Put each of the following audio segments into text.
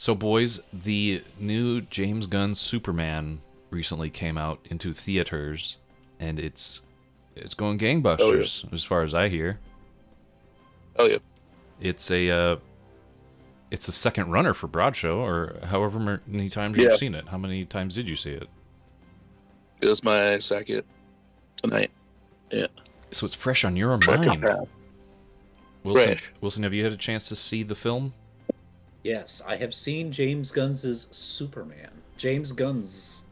So, boys, the new James Gunn Superman recently came out into theaters, and it's going Oh yeah. gangbusters as far as I hear. Oh yeah. It's a it's a second runner for Broadshow, or however many times you've Yeah. seen it. How many times did you see it? It was my second tonight. Yeah. So it's fresh on your Second mind. half. Wilson, Fresh. Wilson, have you had a chance to see the film? Yes, I have seen James Gunn's Superman. James Gunn's.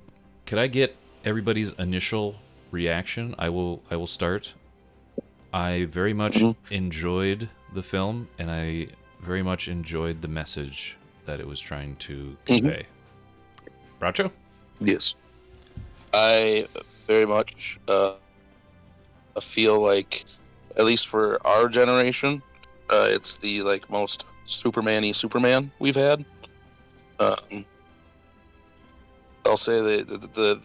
Could I get everybody's initial reaction? I will start. I very much Mhm. enjoyed the film, and I very much enjoyed the message that it was trying to Mhm. convey. Bracho? Yes. I very much feel like, at least for our generation, it's the like most Superman-y Superman we've had. Um, I'll say the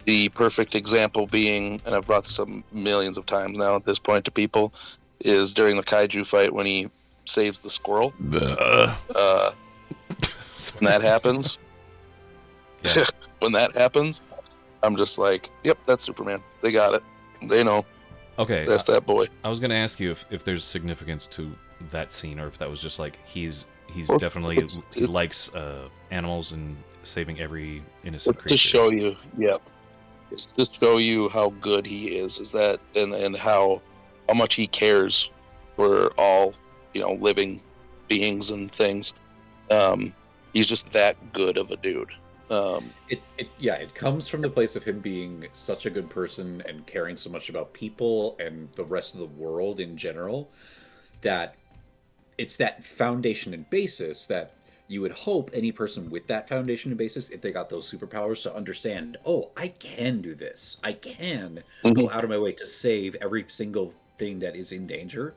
the perfect example being, and I've brought this up millions of times now at this point to people, is during the kaiju fight when he saves the squirrel. Uh, when that happens, Yeah. when that happens, I'm just like, yep, that's Superman. They got it. They know. Okay, That's that boy. I was gonna ask you if there's significance to that scene, or if that was just like he's Well, definitely he it's likes animals and saving every innocent to creature. show you, yep. It's to show you how good he is that, and how much he cares for all, living beings and things. He's just that good of a dude. It comes from the place of him being such a good person and caring so much about people and the rest of the world in general, that it's that foundation and basis that you would hope any person with that foundation and basis, if they got those superpowers, to understand, oh, I can do this. I can go Mhm. out of my way to save every single thing that is in danger.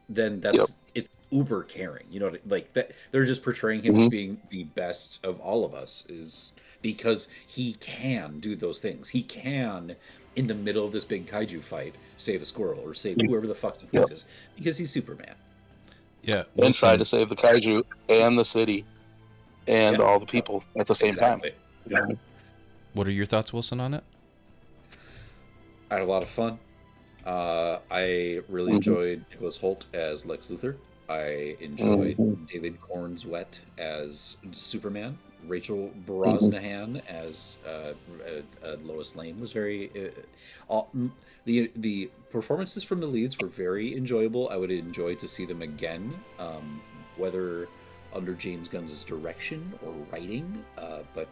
Then Yep. it's uber caring. You know, like that they're just portraying him as Mhm. being the best of all of us, is because he can do those things. He can, in the middle of this big kaiju fight, save a squirrel or save whoever the fuck he Yep. pleases, because he's Superman. Yeah, And try to Wilson. save the kaiju and the city and Yeah, all the people at the same time. exactly. Yeah. What are your thoughts, Wilson, on it? I had a lot of fun. I really Mhm. enjoyed Nicholas Holt as Lex Luthor. I enjoyed Mhm. David Cornswet as Superman. Rachel Mhm. Brosnahan as Lois Lane was very. The performances from the leads were very enjoyable. I would enjoy to see them again, whether under James Gunn's direction or writing. But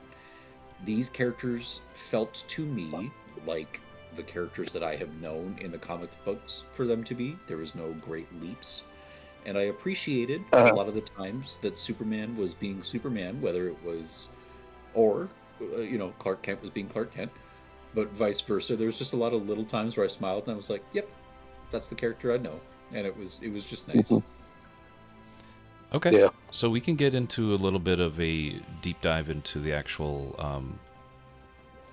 these characters felt to me like the characters that I have known in the comic books for them to be. There was no great leaps. And I appreciated a Uh, lot of the times that Superman was being Superman, whether it was, or, Clark Kent was being Clark Kent, but vice versa. There was just a lot of little times where I smiled and I was like, yep, that's the character I know. And it was just nice. Mhm. Okay. Yeah. So we can get into a little bit of a deep dive into the actual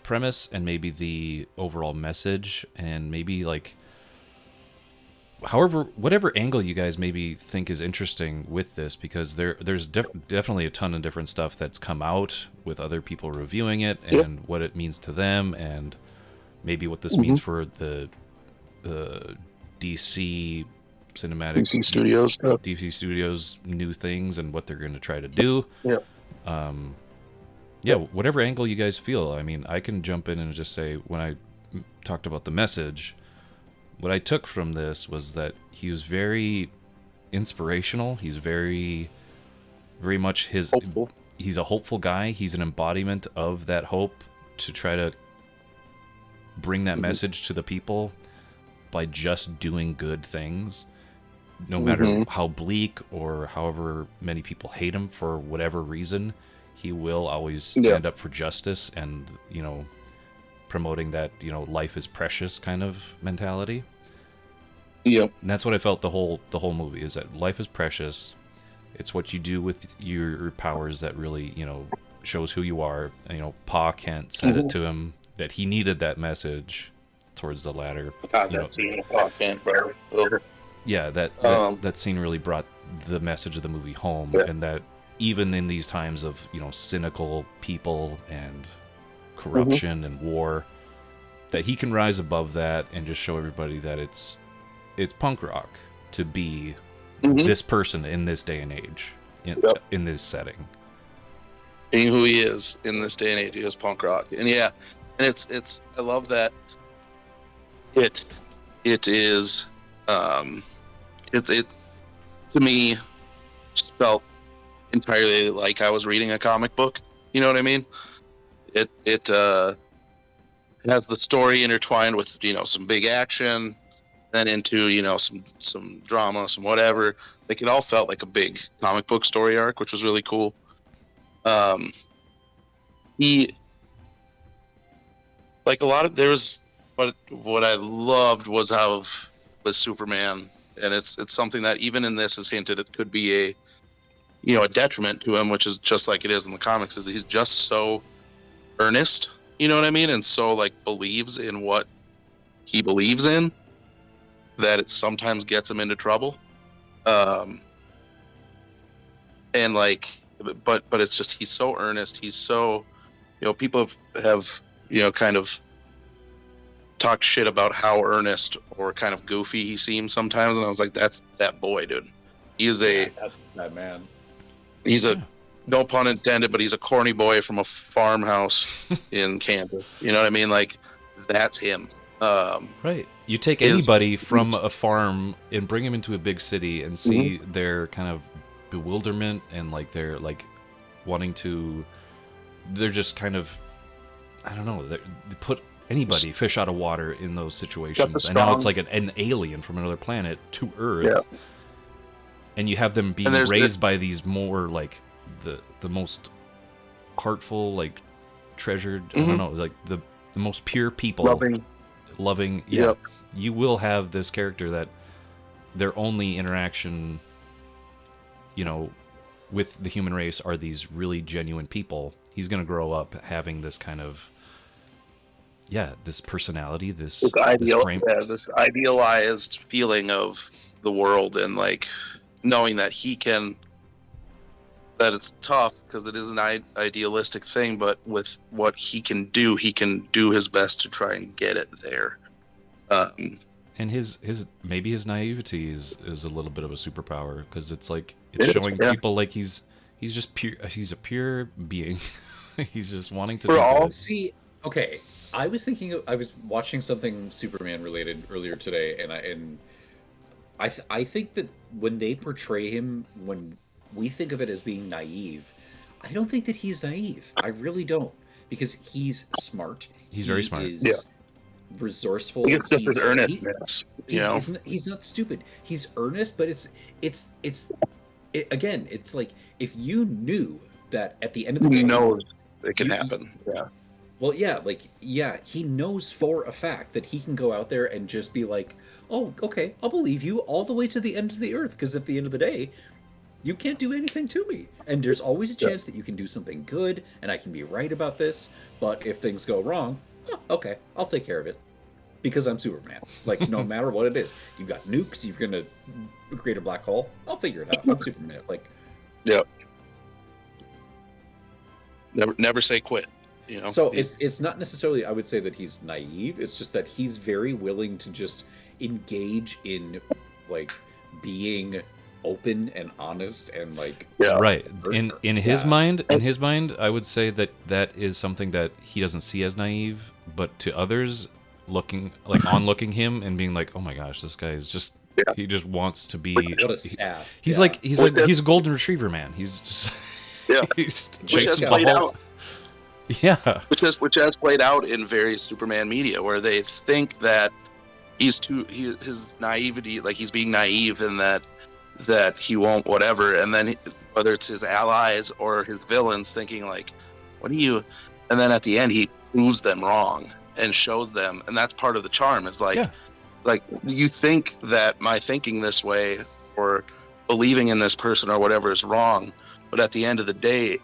premise and maybe the overall message, and maybe like whatever angle you guys maybe think is interesting with this, because there's definitely a ton of different stuff that's come out with other people reviewing it, Yep. and what it means to them, and maybe what this Mhm. means for the DC cinematic DC Studios stuff. DC Studios new things and what they're going to try to do. Yeah. Yeah, whatever angle you guys feel. I mean, I can jump in and just say, when I talked about the message, what I took from this was that he was very inspirational. He's very, very much Hopeful. he's a hopeful guy. He's an embodiment of that hope, to try to bring that Mhm. message to the people by just doing good things, no matter Mhm. how bleak or however many people hate him for whatever reason. He will always Yeah. stand up for justice, and promoting that life is precious kind of mentality. Yep. And that's what I felt the whole movie, is that life is precious. It's what you do with your powers that really shows who you are. Pa Kent said it Mhm. to him that he needed that message towards the latter. God, You know, that scene with Clark Kent, bro. yeah, that Um, that scene really brought the message of the movie home, Yeah. and that even in these times of, you know, cynical people and corruption and war, that he can rise above that and just show everybody that it's punk rock to be this person in this day and age, in this setting. Being who he is in this day and age, he is punk rock, and yeah, and it's I love that it is it to me just felt entirely like I was reading a comic book. You know what I mean? It has the story intertwined with, you know, some big action, then into, you know, some drama, some whatever. Like, it all felt like a big comic book story arc, which was really cool. He, like, a lot of what I loved was how with Superman, and it's something that even in this is hinted it could be a, you know, a detriment to him, which is just like it is in the comics, is that he's just so earnest, you know what I mean, and so like believes in what he believes in, that it sometimes gets him into trouble. And like, but it's just, he's so earnest, he's so, you know, people have you know, kind of talked shit about how earnest or kind of goofy he seems sometimes, and I was like, that's that boy, dude. He is that man. He's a, no pun intended, but he's a corny boy from a farmhouse in Kansas. You know what I mean? Like, that's him. Right. You take anybody from a farm and bring him into a big city and see their kind of bewilderment and like their like wanting to, they're just kind of, I don't know, they put anybody fish out of water in those situations, and now it's like an alien from another planet to Earth, and you have them being raised by these more like the most heartful, like treasured, I don't know, like the most pure people, loving. You will have this character that their only interaction, you know, with the human race are these really genuine people. He's going to grow up having this kind of, this personality, this idealized feeling of the world, and like knowing that he can, that it's tough because it is an idealistic thing, but with what he can do his best to try and get it there. And his maybe his naivety is a little bit of a superpower, because it's like it's showing people like he's just pure, he's a pure being. He's just wanting to see. Okay, I was watching something Superman related earlier today, and I think that when they portray him, when we think of it as being naive, I don't think that he's naive. I really don't, because he's smart. He's very smart. Resourceful. He's just his earnestness. He's not stupid. He's earnest, but it's again, it's like if you knew that at the end of the day, he knows it can happen. Well, he knows for a fact that he can go out there and just be like, oh, okay, I'll believe you all the way to the end of the earth, because at the end of the day, you can't do anything to me. And there's always a chance that you can do something good, and I can be right about this, but if things go wrong, okay, I'll take care of it, because I'm Superman. Like, no matter what it is. You've got nukes, you're going to create a black hole, I'll figure it out. I'm Superman. Like, Never say quit. You know, so it's not necessarily, I would say, that he's naive. It's just that he's very willing to just engage in like being open and honest and like right. In his mind, I would say that is something that he doesn't see as naive, but to others onlooking him and being like, oh my gosh, this guy is just he just wants to be. What a sap. He's a golden retriever man. He's just he's chasing balls. Yeah, which has played out in various Superman media, where they think that his naivety, like he's being naive in that he won't whatever, and then whether it's his allies or his villains thinking like, what do you, and then at the end he proves them wrong and shows them, and that's part of the charm. It's like it's like, you think that my thinking this way or believing in this person or whatever is wrong, but at the end of the day,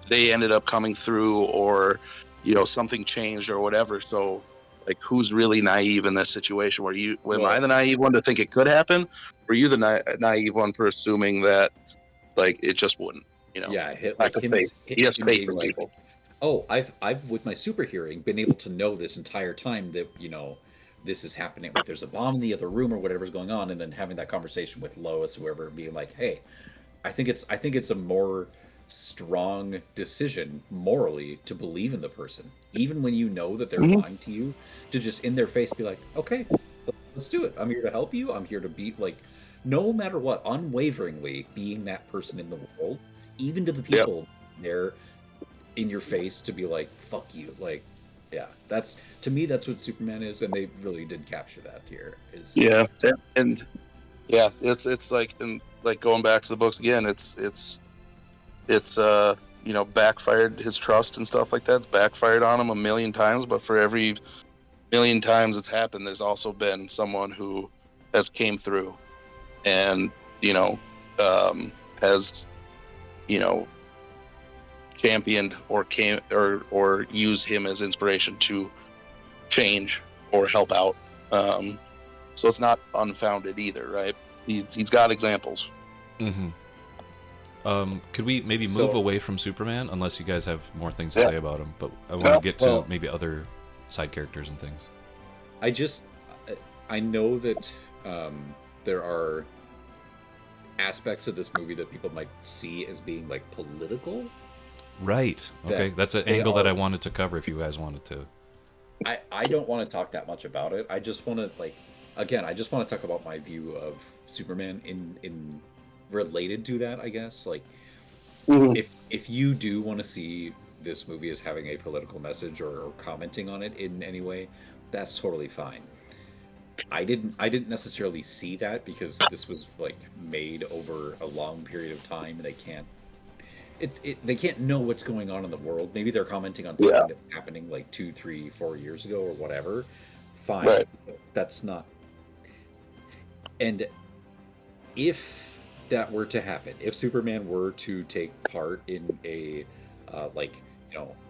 they ended up coming through, or you know, something changed or whatever. So like, who's really naive in this situation? Am I the naive one to think it could happen, were you the naive one for assuming that like it just wouldn't? You know, Yeah, hit lack like of him, faith. He has him faith being in like, people. oh, I've with my super hearing been able to know this entire time that this is happening. Like there's a bomb in the other room or whatever's going on, and then having that conversation with Lois, whoever, being like, hey, I think it's a more strong decision morally to believe in the person, even when you know that they're Mhm. lying to you, to just in their face be like, okay, let's do it. I'm here to help you. I'm here to be like, no matter what, unwaveringly being that person in the world, even to the Yep. people there in your face to be like, fuck you. Like, yeah, that's to me, that's what Superman is, and they really did capture that here. Is Yeah, and yeah, it's like, and like going back to the books again, it's backfired his trust and stuff like that. It's backfired on him a million times, but for every million times it's happened, there's also been someone who has came through and has championed or came or used him as inspiration to change or help out. So it's not unfounded either, right? He's got examples. Mm-hmm. Could we maybe move So- away from Superman, unless you guys have more things to Yeah. say about him? But I want No, to get to well- maybe other side characters and things. I know that there are aspects of this movie that people might see as being like political. Right. Okay, that's an they angle that are- I wanted to cover if you guys wanted to. I don't want to talk that much about it. I just want to I just want to talk about my view of Superman in related to that, I guess. Like if you do want to see this movie as having a political message or commenting on it in any way, that's totally fine. I didn't necessarily see that because this was like made over a long period of time. They can't know what's going on in the world. Maybe they're commenting on something Yeah. that's happening like 2, 3, 4 years ago or whatever. Fine. Right. That's not. And if that were to happen, if Superman were to take part in a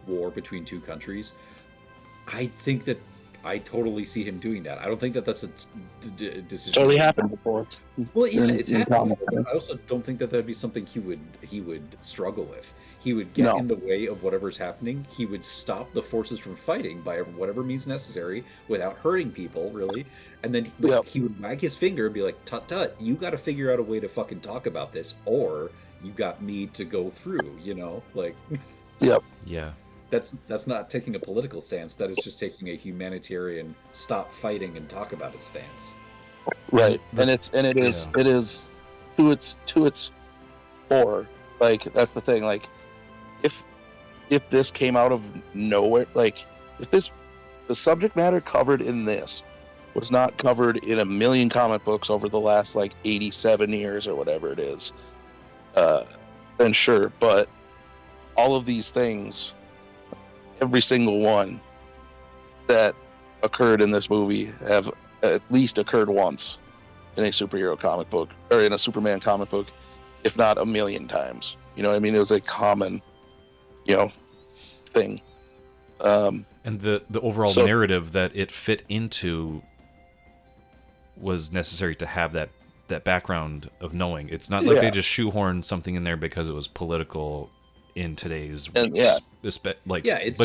war between two countries, I think that I totally see him doing that. I don't think that that's a decision. Totally happened before. Well, yeah, it's in happened. comics. Before, but I also don't think that that'd be something he would struggle with. He would get No. in the way of whatever's happening. He would stop the forces from fighting by whatever means necessary without hurting people, really. And then Yep. he would wag his finger and be like, "Tut tut, you got to figure out a way to fucking talk about this, or you got me to go through." Like Yep. Yeah. that's not taking a political stance. That is just taking a humanitarian stop fighting and talk about it stance. Right. The- And it is yeah. it is to its core. Like that's the thing. Like if this came out of nowhere, like if the subject matter covered in this was not covered in a million comic books over the last like 87 years or whatever it is, then sure. But all of these things, every single one that occurred in this movie have at least occurred once in a superhero comic book or in a Superman comic book, if not a million times. You know what I mean? It was a common, thing. And the overall So- narrative that it fit into was necessary to have that background of knowing. It's not like Yeah. they just shoehorned something in there because it was political in today's And, yeah. but it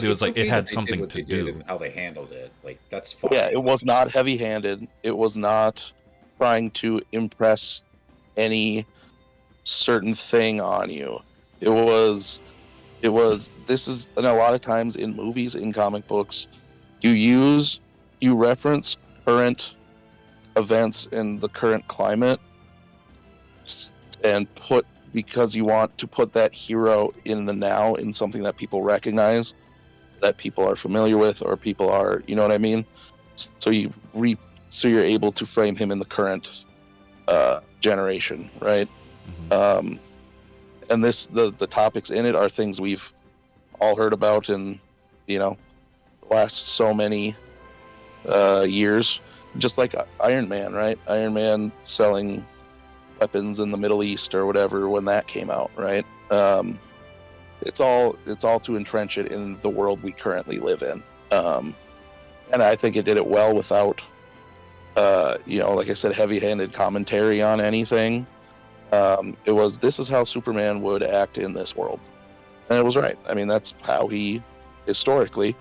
was like okay it had that they did something what to they did do. and how they handled it. Like that's fine. Yeah, it was not heavy-handed. It was not trying to impress any certain thing on you. It was this is, and a lot of times in movies, in comic books, you reference current events in the current climate and because you want to put that hero in the now, in something that people recognize, that people are familiar with, or people are, you know what I mean? So you're able to frame him in the current generation, right? Mhm. And the topics in it are things we've all heard about in the last so many years, just like Iron Man, right? Iron Man selling weapons in the Middle East or whatever when that came out, right? It's all to entrench it in the world we currently live in, and I think it did it well without like I said, heavy-handed commentary on anything. It was, this is how Superman would act in this world, and it was right. I mean, that's how he historically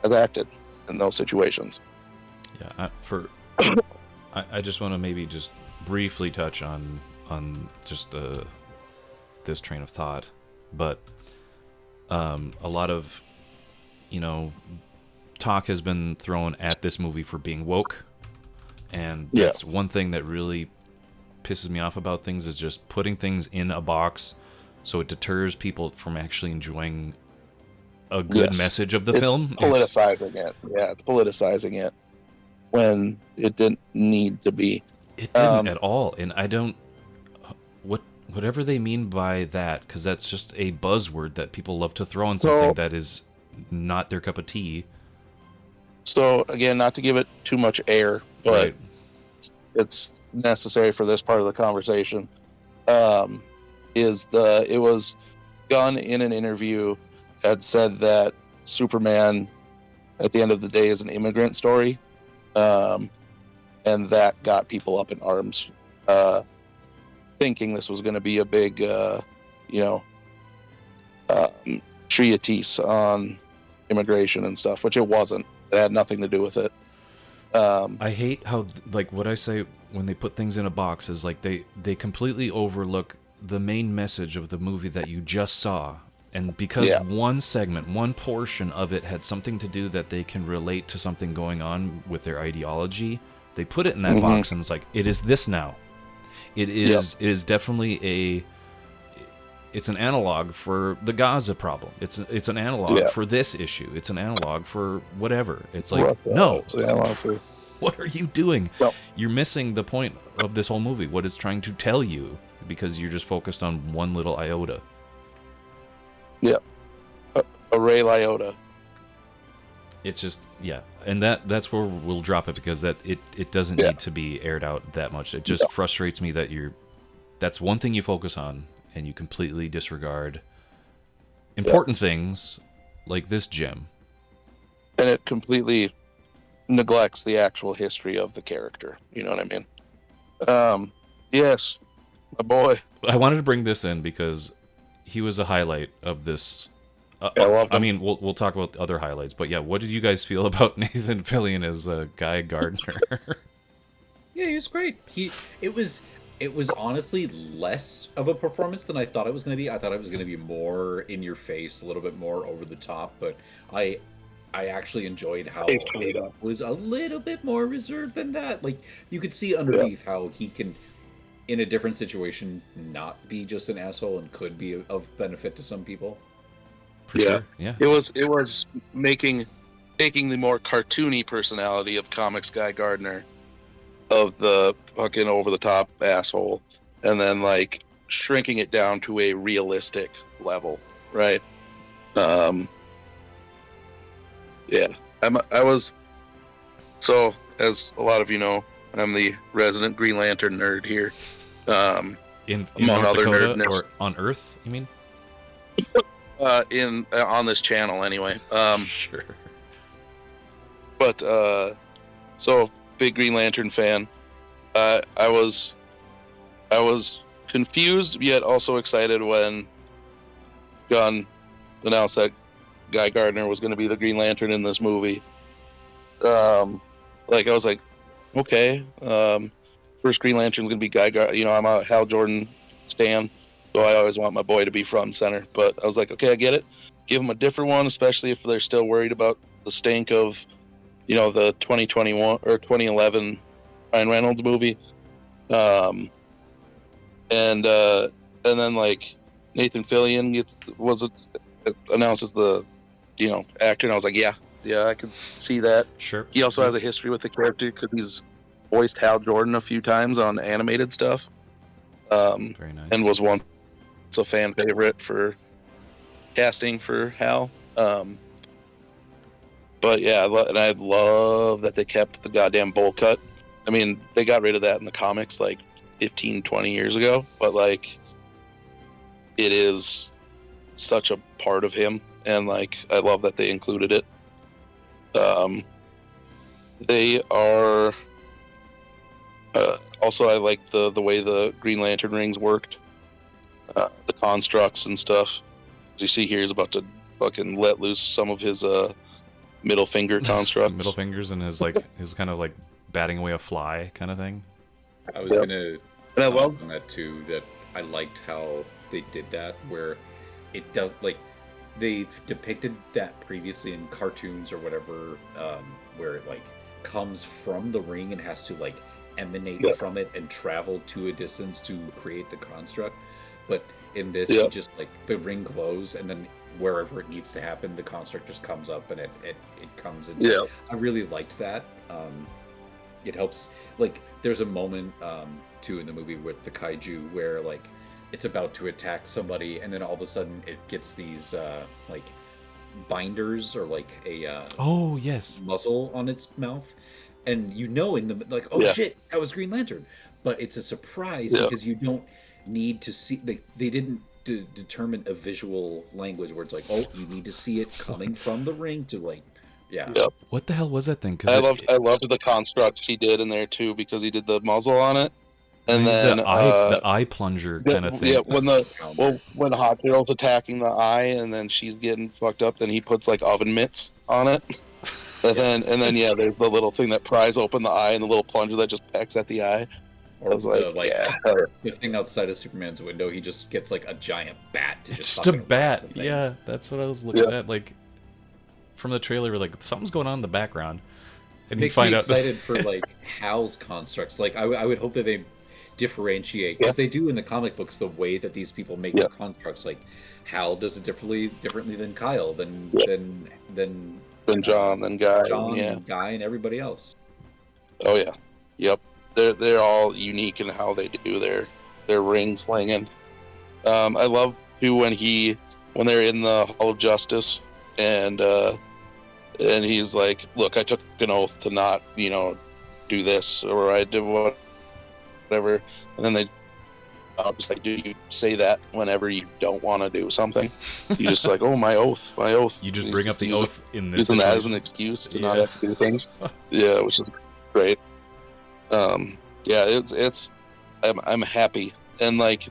has acted in those situations. Yeah, I just want to maybe just briefly touch on just this train of thought, but a lot of talk has been thrown at this movie for being woke, and that's one thing that really pisses me off about things, is just putting things in a box so it deters people from actually enjoying a good message of the film. Politicizing it. Yeah, it's politicizing it when it didn't need to be. It didn't at all, and I don't whatever they mean by that, because that's just a buzzword that people love to throw on something that is not their cup of tea. So again, not to give it too much air, but it's necessary for this part of the conversation. It was Gunn in an interview had said that Superman, at the end of the day, is an immigrant story, and that got people up in arms, thinking this was going to be a big, treatise on immigration and stuff, which it wasn't. It had nothing to do with it. I hate how, like, what I say when they put things in a box is like they completely overlook the main message of the movie that you just saw. And because one segment, one portion of it had something to do that they can relate to something going on with their ideology, they put it in that box, and it's like, it is this now. It is definitely it's an analog for the Gaza problem. It's an analog for this issue. It's an analog for whatever. It's like, no. What are you doing? Yep. You're missing the point of this whole movie, what it's trying to tell you, because you're just focused on one little iota. Yeah. A Ray Liotta. It's just, and that's where we'll drop it, because that it doesn't need to be aired out that much. It just frustrates me that that's one thing you focus on and you completely disregard important things like this gem. And it completely neglects the actual history of the character. You know what I mean? Yes, my boy. I wanted to bring this in because he was a highlight of this. I mean, we'll talk about other highlights, but what did you guys feel about Nathan Fillion as Guy Gardner? Yeah, he was great. It was honestly less of a performance than I thought it was going to be. I thought it was going to be more in your face, a little bit more over the top, but I actually enjoyed how it was a little bit more reserved than that. Like, you could see underneath how he can, in a different situation, not be just an asshole and could be of benefit to some people. Sure. It was taking the more cartoony personality of comics Guy Gardner, of the fucking over the top asshole, and then like shrinking it down to a realistic level, right? I was, so as a lot of you know, I'm the resident Green Lantern nerd here. In among North other Dakota, nerdness. or on Earth, you mean? On this channel anyway. Sure. But so big Green Lantern fan. I was confused yet also excited when Gunn announced that Guy Gardner was going to be the Green Lantern in this movie. I was like, okay, first Green Lantern is going to be Guy Gardner. I'm a Hal Jordan stan, so I always want my boy to be front and center. But I was like, okay, I get it. Give him a different one, especially if they're still worried about the stink of, the 2021 or 2011 Ryan Reynolds movie. And then like Nathan Fillion was announced as the, actor, and I was like, yeah, I could see that. Sure. He also has a history with the character because he's voiced Hal Jordan a few times on animated stuff. Very nice. And was once a fan favorite for casting for Hal. But yeah, and I love that they kept the goddamn bowl cut. I mean, they got rid of that in the comics like 15, 20 years ago, but like it is such a part of him, and like I love that they included it. They are Also, I like the way the Green Lantern rings worked, the constructs and stuff. As you see here, he's about to fucking let loose some of his middle finger constructs. Middle fingers and his kind of like batting away a fly kind of thing. I was Yep. gonna And I love comment on that too. That I liked how they did that, where it does like they've depicted that previously in cartoons or whatever, where it like comes from the ring and has to like emanate Yeah. from it and travel to a distance to create the construct. But in this, Yeah. you just like the ring glows and then wherever it needs to happen, the construct just comes up and it comes into. Yeah. I really liked that. It helps. Like, there's a moment too in the movie with the kaiju where like it's about to attack somebody, and then all of a sudden it gets these like binders or like a Oh yes. muzzle on its mouth, and you know in the like, oh Yeah. shit, that was Green Lantern. But it's a surprise Yeah. because you don't need to see. They didn't determine a visual language where it's like, oh, you need to see it coming from the ring to like, yeah. Yeah. What the hell was that thing? I loved the constructs he did in there too, because he did the muzzle on it, and then the eye plunger kind of thing. yeah, when Hot Girl's attacking the eye and then she's getting fucked up, then he puts like oven mitts on it. And then yeah, there's the little thing that pries open the eye and the little plunger that just pecks at the eye. I Or was like, yeah. the thing outside of Superman's window, he just gets like a giant bat to It's just just a fucking whack bat. the thing. Yeah, that's what I was looking Yeah. at. Like from the trailer, we're like something's going on in the background, and you Makes find me out. excited for like Hal's constructs. Like I would hope that they differentiate, because they do in the comic books, the way that these people make Yeah. the constructs. Like Hal does it differently than Kyle, than Yeah. than Then John, then Guy, John yeah. and Guy and everybody else. Oh yeah, yep. They're all unique in how they do their ring slinging. I love too when they're in the Hall of Justice and he's like, "Look, I took an oath to not, do this, or I did whatever," and then they. Just like, do you say that whenever you don't want to do something? You just like, oh, my oath. You just bring up the use oath in this. using that as situation. an excuse to Yeah. not have to do things. Yeah, which is great. Yeah, it's I'm happy, and like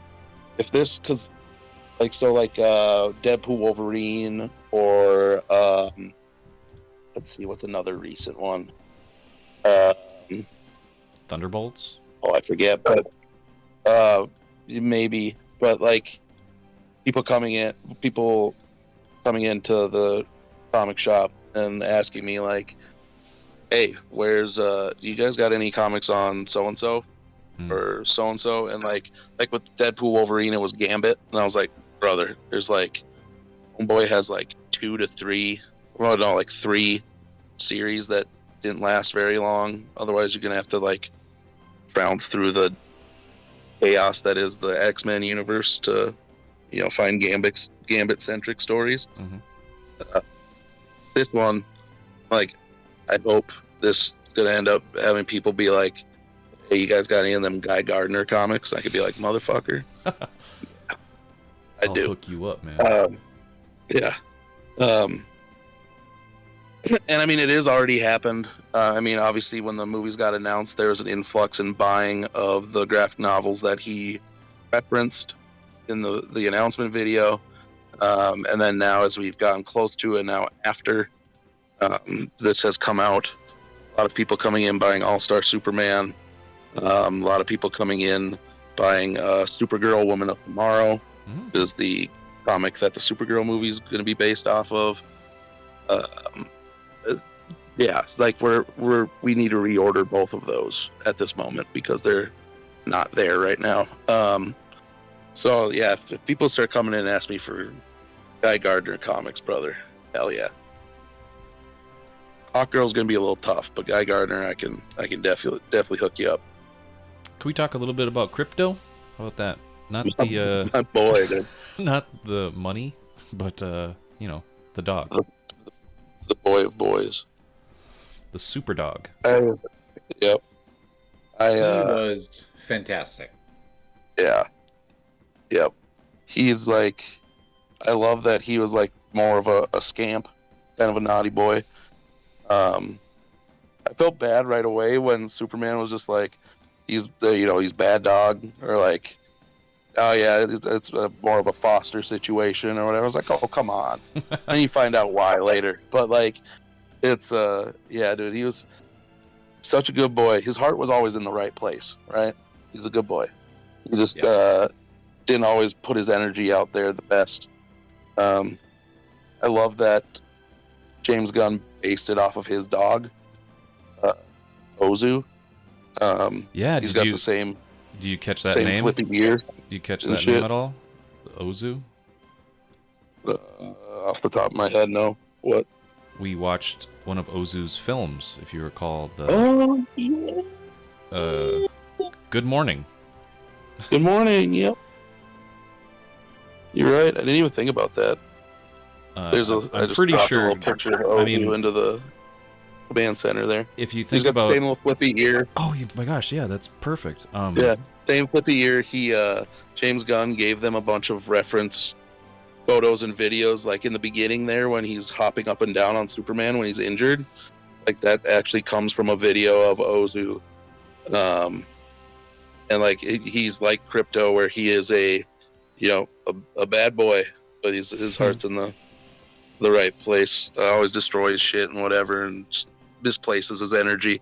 if this, because like Deadpool Wolverine, or let's see, what's another recent one? Thunderbolts. Oh, I forget, but maybe, but like people coming into the comic shop and asking me like, "Hey, where's you guys got any comics on so and so or so and so?" And like with Deadpool Wolverine, it was Gambit, and I was like, "Brother, there's like, homeboy has like 2 to 3, well, no, like 3 series that didn't last very long. Otherwise, you're gonna have to like bounce through the chaos that is the X-Men universe to, find Gambit-centric stories." Mhm. This one, like, I hope this is gonna end up having people be like, "Hey, you guys got any of them Guy Gardner comics?" I could be like, "Motherfucker, I I'll do." hook you up, man. Yeah. And I mean, it has already happened. I mean, obviously, when the movies got announced, there was an influx in buying of the graphic novels that he referenced in the announcement video. And then now, as we've gotten close to it, now after this has come out, a lot of people coming in buying All-Star Superman. A lot of people coming in buying Supergirl Woman of Tomorrow, Mhm. is the comic that the Supergirl movie is going to be based off of. Yeah, like we need to reorder both of those at this moment because they're not there right now. So yeah, if people start coming in and ask me for Guy Gardner comics, brother, hell yeah. Hawkgirl's gonna be a little tough, but Guy Gardner, I can definitely hook you up. Can we talk a little bit about crypto? How about that? Not the My boy, dude. not the money, but the dog, The boy of boys. the super dog. Yep. He was fantastic. Yeah. Yep. He's like, I love that he was like more of a scamp, kind of a naughty boy. I felt bad right away when Superman was just like, he's bad dog, or like, oh yeah, it's more of a foster situation or whatever. I was like, oh come on. And you find out why later, but like, it's yeah, dude, he was such a good boy. His heart was always in the right place, right? He's a good boy. He just didn't always put his energy out there the best. I love that James Gunn based it off of his dog, Ozu. Yeah, he's got the same. Do you catch that same name? flippy ear. Do you catch that shit. name at all? Ozu? Off the top of my head, no. What? We watched one of Ozu's films, if you recall. Oh, yeah. Good Morning. Good Morning. Yep. You're right. I didn't even think about that. There's a. I'm pretty sure. A little picture of Ozu into the command center there. If you He's think got about the same little flippy ear. Oh my gosh, yeah, that's perfect. Yeah, same flippy ear. James Gunn gave them a bunch of reference photos and videos, like in the beginning there when he's hopping up and down on Superman when he's injured. Like that actually comes from a video of Ozu. And like he's like Crypto, where he is a bad boy, but his heart's in the right place. Always destroys shit and whatever, and just misplaces his energy.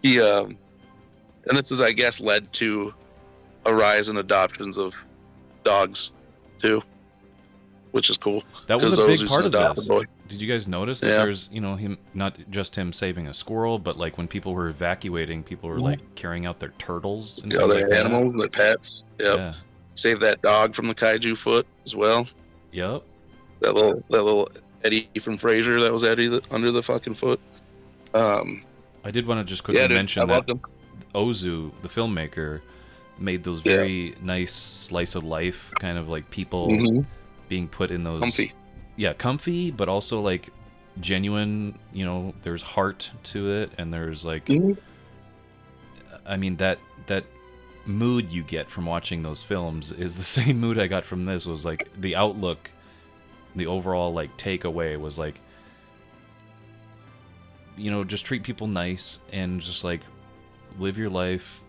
He and this is, I guess, led to a rise in adoptions of dogs too, which is cool. That was a big part of this. Boy. Did you guys notice that there's, him, not just him saving a squirrel, but like when people were evacuating, people were like carrying out their turtles and other like animals, their pets. Yep. Yeah. Save that dog from the kaiju foot as well. Yep. That little Eddie from Frasier that was under the fucking foot. I did want to just quickly mention that him. Ozu, the filmmaker, made those very nice slice of life kind of like people being put in those comfy, but also like genuine, there's heart to it, and there's like I mean that mood you get from watching those films is the same mood I got from this. Was like the outlook, the overall like takeaway was like, just treat people nice and just like live your life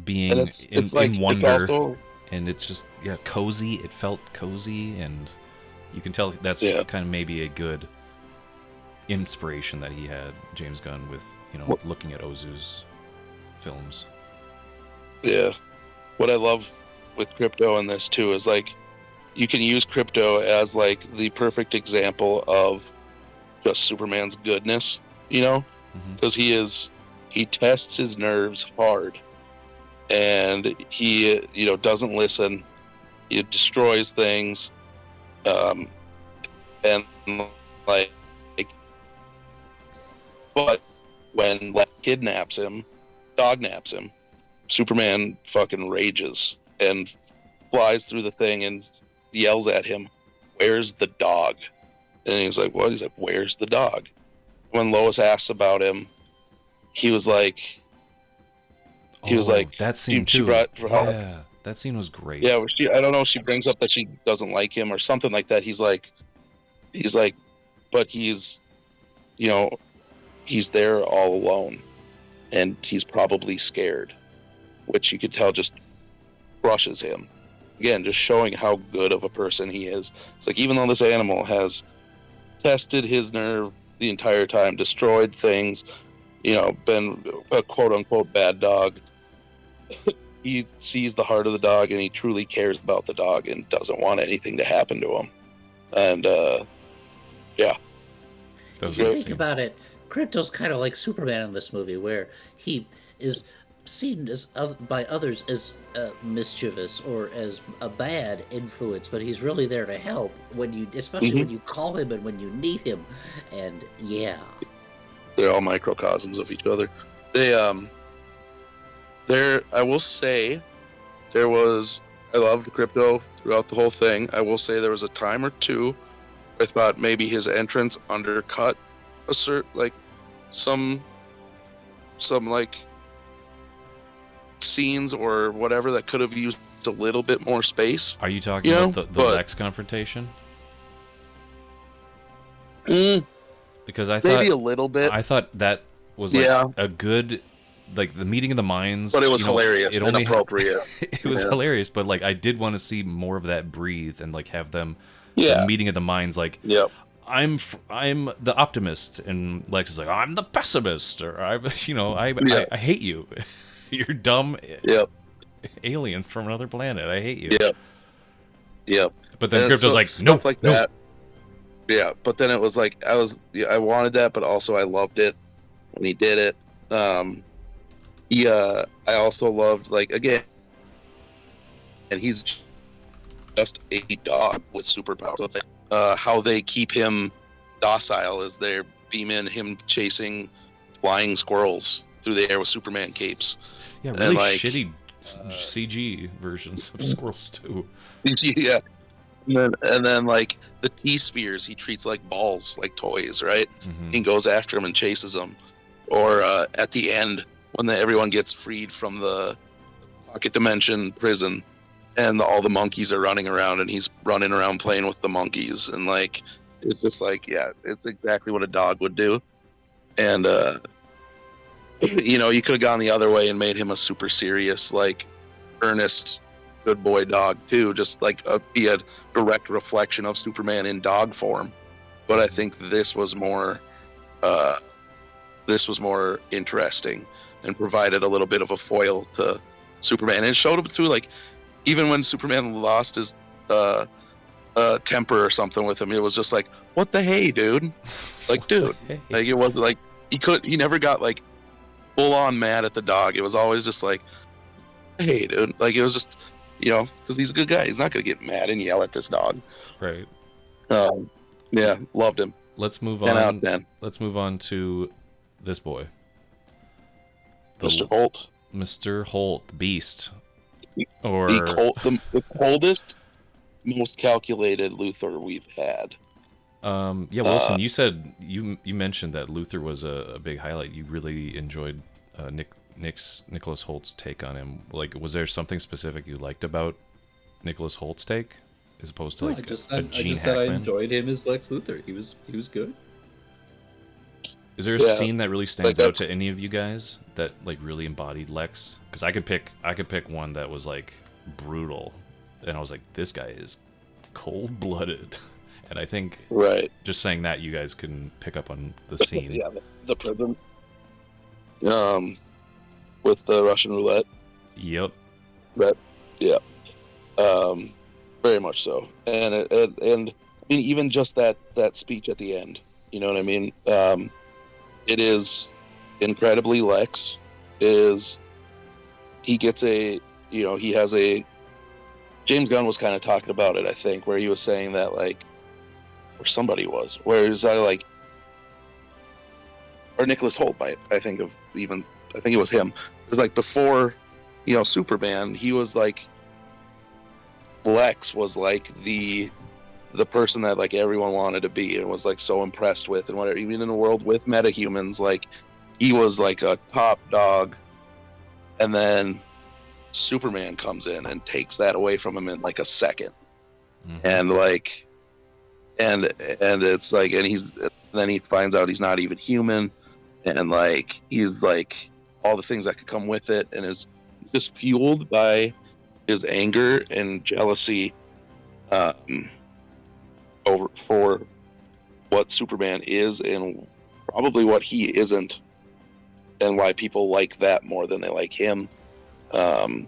being in wonder. And it's just cozy. It felt cozy, and you can tell that's kind of maybe a good inspiration that he had, James Gunn, with looking at Ozu's films. Yeah, what I love with Crypto in this too is like you can use Crypto as like the perfect example of just Superman's goodness, because he tests his nerves hard. And he, doesn't listen. He destroys things, and like, but when kid naps him, dog naps him, Superman fucking rages and flies through the thing and yells at him, "Where's the dog?" And he's like, "What?" He's like, "Where's the dog?" When Lois asks about him, he was like. That scene too. That scene was great. Yeah, I don't know. She brings up that she doesn't like him or something like that. He's like, but he's there all alone, and he's probably scared, which you could tell just crushes him. Again, just showing how good of a person he is. It's like, even though this animal has tested his nerve the entire time, destroyed things, been a quote unquote bad dog, he sees the heart of the dog, and he truly cares about the dog and doesn't want anything to happen to him. And if you think about it, Crypto's kind of like Superman in this movie, where he is seen as by others as mischievous or as a bad influence, but he's really there to help especially when you call him and when you need him. And they're all microcosms of each other. I will say, I loved Crypto throughout the whole thing. I will say there was a time or two I thought maybe his entrance undercut some like scenes or whatever that could have used a little bit more space. Are you talking about the Lex confrontation? Because I thought maybe a little bit. I thought that was like Yeah. a good, like the meeting of the minds. But it was you know, hilarious It and only appropriate. it was Yeah. hilarious, but like I did want to see more of that breathe and like have them Yeah. the meeting of the minds. Like Yep. I'm the optimist, and Lex is like I'm the pessimist, or Yeah. I hate you. You're dumb Yep. alien from another planet. I hate you. Yep. Yep. But then And Crypto's so- like, stuff no, like no. that. Yeah, but then it was like I wanted that, but also I loved it when he did it. I also loved, like, again, and he's just a dog with superpowers. How they keep him docile is they beam in him chasing flying squirrels through the air with Superman capes. Yeah, and, really like, shitty CG versions of squirrels too. Yeah. And then like the T-spheres he treats like balls, like toys, right? Mhm. He goes after them and chases them. Or at the end, when everyone gets freed from the pocket dimension prison, and all the monkeys are running around, and he's running around playing with the monkeys, and like it's just like, yeah, it's exactly what a dog would do. And you could have gone the other way and made him a super serious, like earnest, good boy dog too, just like be a direct reflection of Superman in dog form. But I think this was more interesting and provided a little bit of a foil to Superman, and it showed up through, like, even when Superman lost his temper or something with him, it was just like, what the hey, dude? Like, dude, Hey. like, it wasn't like he never got like full on mad at the dog. It was always just like, hey, dude. Like, it was just, because he's a good guy. He's not gonna get mad and yell at this dog. Right. Yeah, loved him. Let's move 10 out on. of 10. Let's move on to this boy, Mr. Holt, Mr. Holt, the Beast, the or coldest, most calculated Luthor we've had. yeah, Wilson. You said you mentioned that Luthor was a big highlight. You really enjoyed Nicholas Holt's take on him. Like, was there something specific you liked about Nicholas Holt's take, as opposed to No, like I just a said, Gene I Hackman? enjoyed him as Lex Luthor. He was good. Is there a Yeah. scene that really stands Like out to any of you guys that like really embodied Lex? Because I could pick one that was like brutal, and I was like, this guy is cold blooded. And I think Right. just saying that, you guys can pick up on the scene. Yeah, the prison. With the Russian roulette. Yep. Very much so. And I mean, even just that speech at the end, you know what I mean? It is incredibly Lex. He gets he has a, James Gunn was kind of talking about it, I think, where he was saying that, like, or somebody was, where it was like, or Nicholas Holt might, I think it was him. It was like, before, Superman, he was like, Lex was like the person that, like, everyone wanted to be and was like so impressed with and whatever. Even in a world with metahumans, like, he was like a top dog, and then Superman comes in and takes that away from him in like a second. Mhm. And like, and it's like, and then he finds out he's not even human, and like, he's like all the things that could come with it, and is just fueled by his anger and jealousy over for what Superman is and probably what he isn't, and why people like that more than they like him. And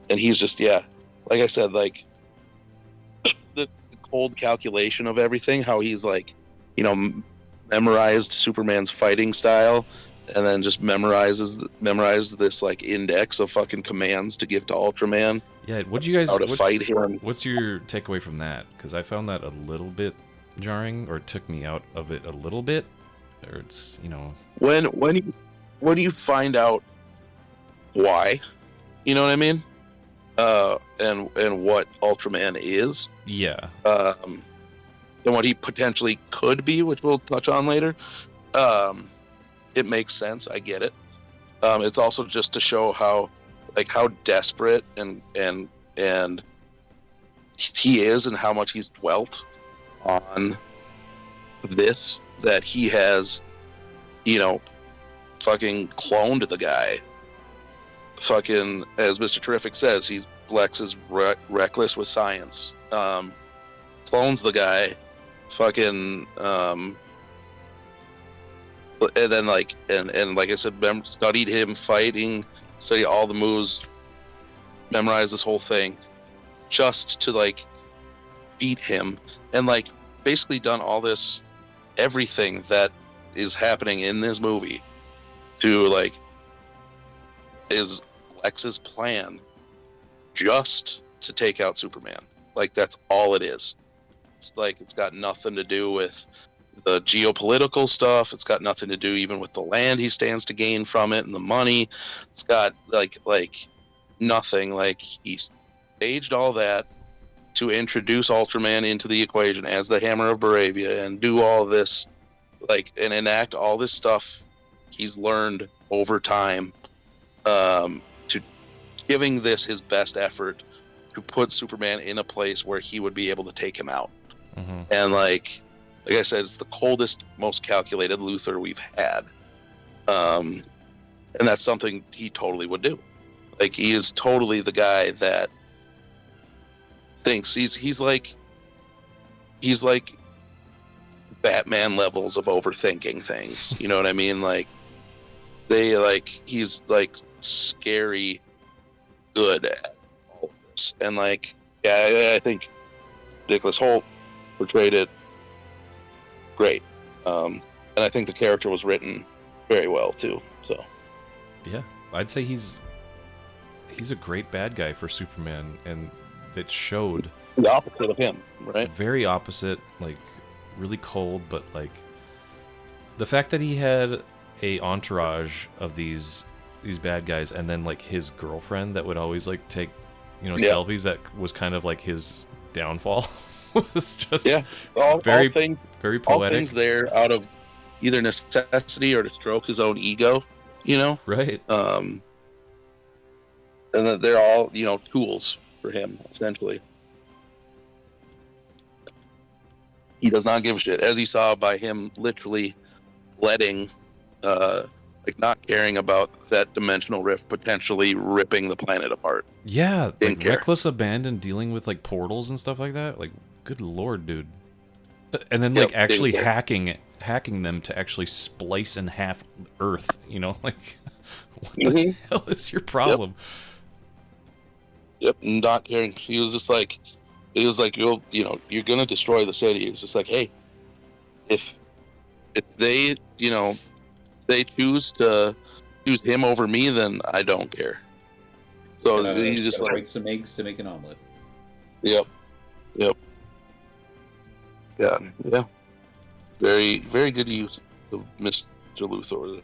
he's just, yeah, like I said, like the cold calculation of everything, how he's like, memorized Superman's fighting style, and then just memorized this like index of fucking commands to give to Ultraman, Yeah. What do you guys? how to fight him. What's your takeaway from that? Because I found that a little bit jarring, or it took me out of it a little bit. Or it's When you find out why, you know what I mean, and what Ultraman is, yeah. and what he potentially could be, which we'll touch on later, it makes sense. I get it. It's also just to show how desperate and he is, and how much he's dwelt on this, that he has, fucking cloned the guy. Fucking, as Mr. Terrific says, Lex is reckless with science. Clones the guy, fucking, and then like I said, studied him fighting, studied all the moves, memorized this whole thing, just to like beat him, and like basically done all this, everything that is happening in this movie, to like is Lex's plan, just to take out Superman. Like that's all it is. It's like it's got nothing to do with the geopolitical stuff. It's got nothing to do even with the land he stands to gain from it and the money. It's got like nothing. Like he staged all that to introduce Ultraman into the equation as the Hammer of Baravia and do all this, like, and enact all this stuff he's learned over time, to giving this his best effort to put Superman in a place where he would be able to take him out. Mm-hmm. And like I said, it's the coldest, most calculated Luthor we've had. And that's something he totally would do. Like he is totally the guy that thinks he's like Batman levels of overthinking things. You know what I mean? Like he's like scary good at all of this. And like, yeah, I think Nicholas Hoult portrayed it great. And I think the character was written very well too. So Yeah, I'd say he's a great bad guy for Superman, and it showed. The opposite of him, right? Very opposite, like really cold, but like the fact that he had a entourage of these bad guys, and then like his girlfriend that would always like take, selfies, that was kind of like his downfall. Was just all very things, very all poetic. things there out of either necessity or to stroke his own ego, Right. And that they're all, tools for him, essentially. He does not give a shit, as you saw by him literally letting, not caring about that dimensional rift potentially ripping the planet apart. Yeah, Didn't like care. reckless abandon, dealing with like portals and stuff like that. Like, good lord, dude. And then Yep, like actually didn't hacking them to actually splice in half Earth. Like what the Mhm. hell is your problem? Yep, not caring. He was like, you're gonna destroy the city. It's just like, hey, if they, they choose to choose him over me, then I don't care. So he just like, break some eggs to make an omelet. yep. Yeah. Very, very good use of Mr. Luthor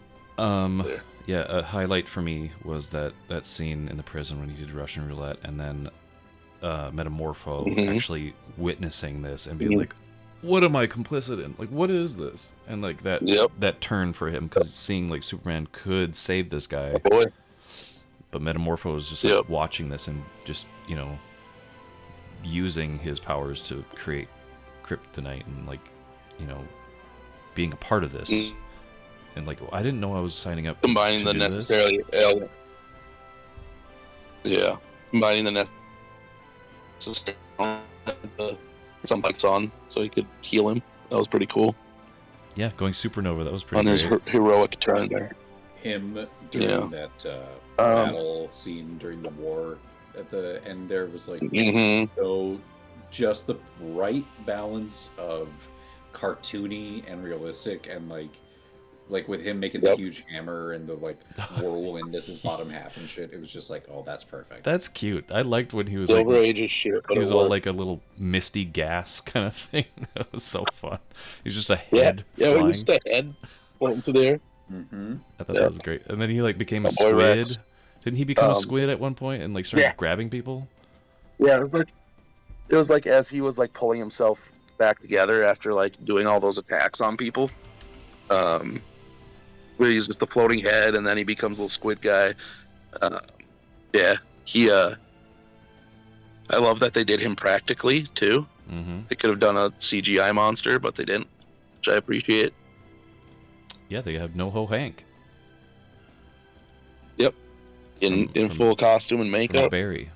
there. Yeah, a highlight for me was that scene in the prison when he did Russian roulette, and then Metamorpho Mhm. actually witnessing this and being Mhm. like, what am I complicit in? Like, what is this? And like that Yep. that turn for him, because seeing like Superman could save this guy, Boy. but Metamorpho was just like Yep. watching this and just using his powers to create kryptonite and like being a part of this. Mm. And like, I didn't know I was signing up Combining to the do this. necessarily element. Yeah. Combining the necessary some lights on so he could heal him. That was pretty cool. Yeah, going supernova, that was pretty On his great. heroic turn there. Him during Yeah. that Um, battle scene during the war at the end there was like Mm-hmm. so just the right balance of cartoony and realistic, and like with him making the Yep. huge hammer and the like whirlwind as his bottom half and shit. It was just like, oh, that's perfect. That's cute. I liked when he was Silver like, Age is shit. But he was it all worked. like a little misty gas kind of thing. That was so fun. He's just a Yeah, head yeah, flying. we just a head floating to there. Mm-hmm. I thought Yeah. that was great. And then he like became a My boy squid. Rex. Didn't he become a Um, squid at one point and like started yeah. grabbing people? Yeah, it was like as he was like pulling himself back together after like doing all those attacks on people. Where he's just a floating head, and then he becomes a little squid guy. Yeah, he. I love that they did him practically too. Mm-hmm. They could have done a CGI monster, but they didn't, which I appreciate. Yeah, they have NoHo Hank. in full costume and from makeup. Barry.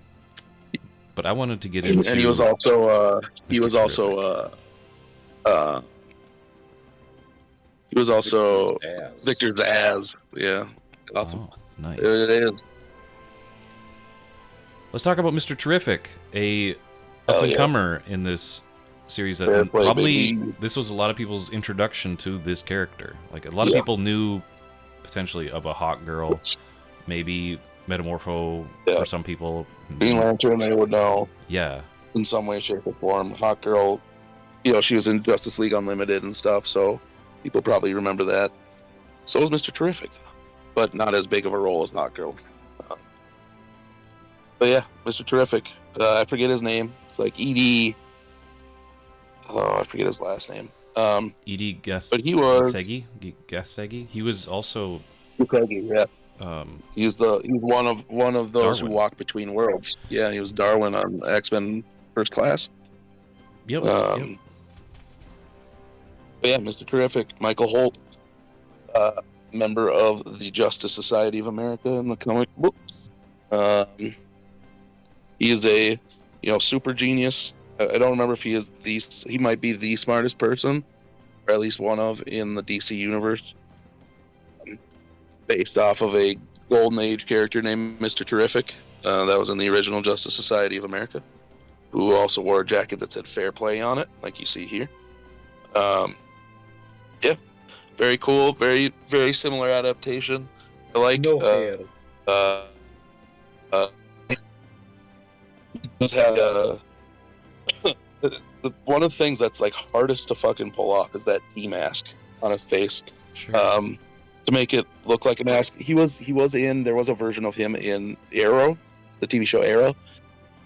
But I wanted to get into. And he was also Mr. he was also Zsasz. Victor Zsasz. Yeah, Oh, nice. it is. Let's talk about Mr. Terrific, a Oh, up and comer in this series. That Fair play, probably baby. this was a lot of people's introduction to this character. Like a lot of Yeah. people knew potentially of a Hawk Girl, maybe Metamorpho Yeah. for some people. Green Lantern, they would know Yeah, in some way, shape, or form. Hawk Girl, she was in Justice League Unlimited and stuff, so people probably remember that. So was Mr. Terrific, but not as big of a role as Hawk Girl. But yeah, Mr. Terrific. I forget his name. It's like Edie. Oh, I forget his last name. Edie But he was. Gathegi. He was also Yeah. He's one of those Darwin. who walk between worlds. Yeah, he was Darwin on X-Men First Class. yep. But yeah, Mr. Terrific, Michael Holt, member of the Justice Society of America in the comic books. He is a super genius. I don't remember if he might be the smartest person, or at least one of in the DC universe, based off of a Golden Age character named Mr. Terrific. That was in the original Justice Society of America, who also wore a jacket that said "Fair Play" on it, like you see here. Yeah, very cool, very very similar adaptation. I like. No hair. Does have, one of the things that's like hardest to fucking pull off is that T mask on his face. Sure. To make it look like a mask. There was a version of him in Arrow, the TV show Arrow.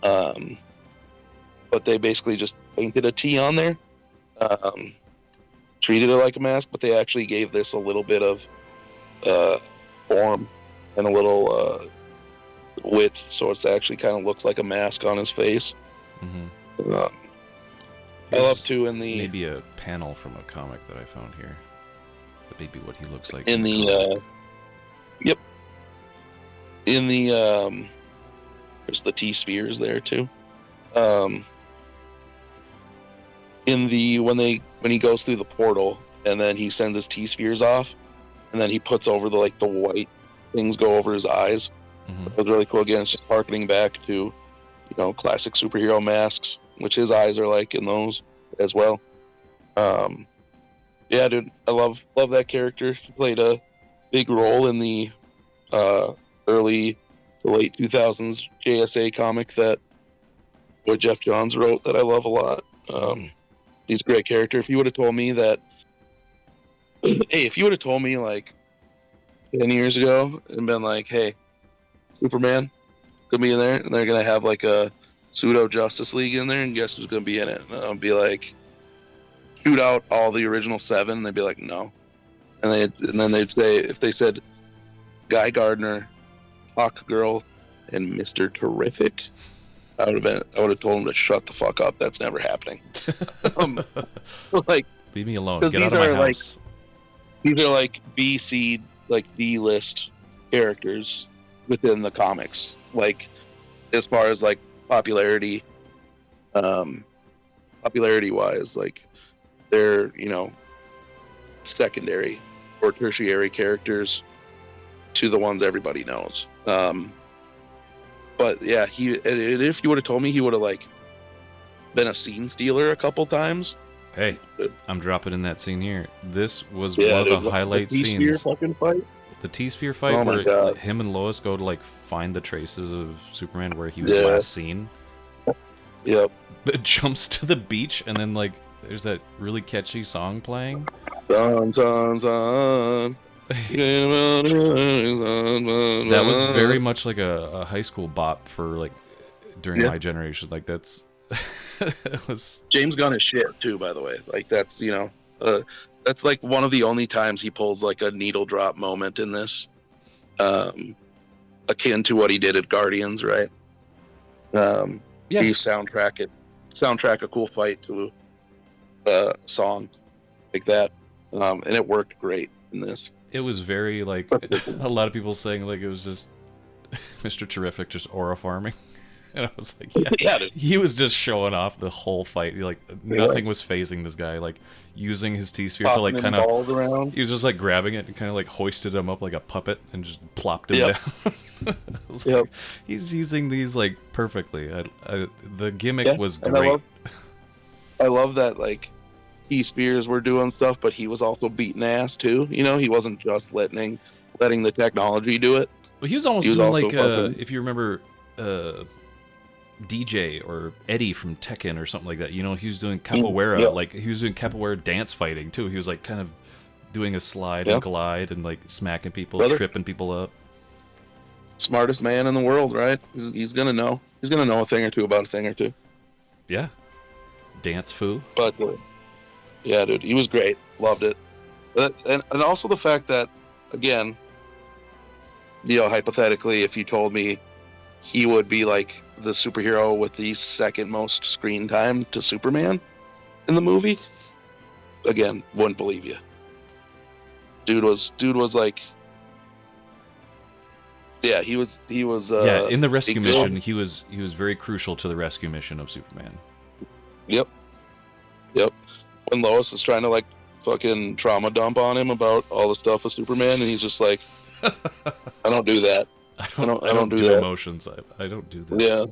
But they basically just painted a T on there. Treated it like a mask, but they actually gave this a little bit of form and a little width, so it's actually kind of looks like a mask on his face. Mm-hmm. I love to in the maybe a panel from a comic that I found here. That may be what he looks like in the comic. yep, in the there's the T spheres there too. In the when he goes through the portal and then he sends his T spheres off, and then he puts over the white things go over his eyes. Mhm. It was really cool. Again, it's just harkening back to classic superhero masks, which his eyes are like in those as well. Yeah, dude, I love that character. He played a big role in the early to late 2000s JSA comic that Jeff Johns wrote that I love a lot. He's a great character. If you would have told me that, if you would have told me like 10 years ago and been like, hey, Superman gonna be in there, and they're gonna have like a pseudo Justice League in there, and guess who's gonna be in it? And I'll be like, shoot out all the original 7. They'd be like, no, and then they'd say, if they said Guy Gardner, Hawk Girl, and Mr. Terrific, I would have told them to shut the fuck up. That's never happening. Like, Leave me alone. 'cause Get out of my these are, like, house. these are like B-seed, like D-list characters within the comics. Like, as far as like popularity wise, like they're secondary or tertiary characters to the ones everybody knows. But yeah, if you would have told me he would have like been a scene stealer a couple times. Hey, I'm dropping in that scene here. This was Yeah, one of the dude, highlight the T-Sphere scenes. fucking fight. The T-Sphere fight Oh my where God. him and Lois go to like find the traces of Superman where he was Yeah. last seen. Yep. It jumps to the beach and then like there's that really catchy song playing. Son, son, son. That was very much like a high school bop for like during Yeah. my generation. Like that's it was James Gunn is shit too, by the way. Like that's that's like one of the only times he pulls like a needle drop moment in this, akin to what he did at Guardians, right? Yeah. He soundtrack a cool fight to a song like that, and it worked great in this. it was very like a lot of people saying like it was just Mr. Terrific just aura farming. And I was like, yeah, Yeah, dude. he was just showing off the whole fight. Like Yeah. nothing was phazing this guy. Like using his T-sphere to Popping like them kind of, balls around. he was just like grabbing it and kind of like hoisted him up like a puppet and just plopped him Yep. down. I was Yep. like, he's using these like perfectly. The gimmick Yeah, was and I great. love that, like, T-Spears were doing stuff, but he was also beating ass too. You know, he wasn't just letting the technology do it. Well, he was almost He was doing also like fucking- if you remember DJ or Eddie from Tekken or something like that. You know, he was doing capoeira, yeah. like he was doing capoeira dance fighting too. He was like kind of doing a slide Yeah. and glide and like smacking people, Brother. tripping people up. Smartest man in the world, right? He's gonna know. He's gonna know a thing or two about a thing or two. Yeah, dance foo. But yeah, dude, he was great. Loved it. And also the fact that, again, you know, hypothetically, if you told me he would be like the superhero with the second most screen time to Superman in the movie, again, wouldn't believe you. Dude was like, yeah, he was Yeah, in the rescue big deal. mission, he was very crucial to the rescue mission of Superman. Yep. When Lois is trying to like fucking trauma dump on him about all the stuff with Superman, and he's just like, I don't do that. I don't do do that. emotions. I don't do that. Yeah.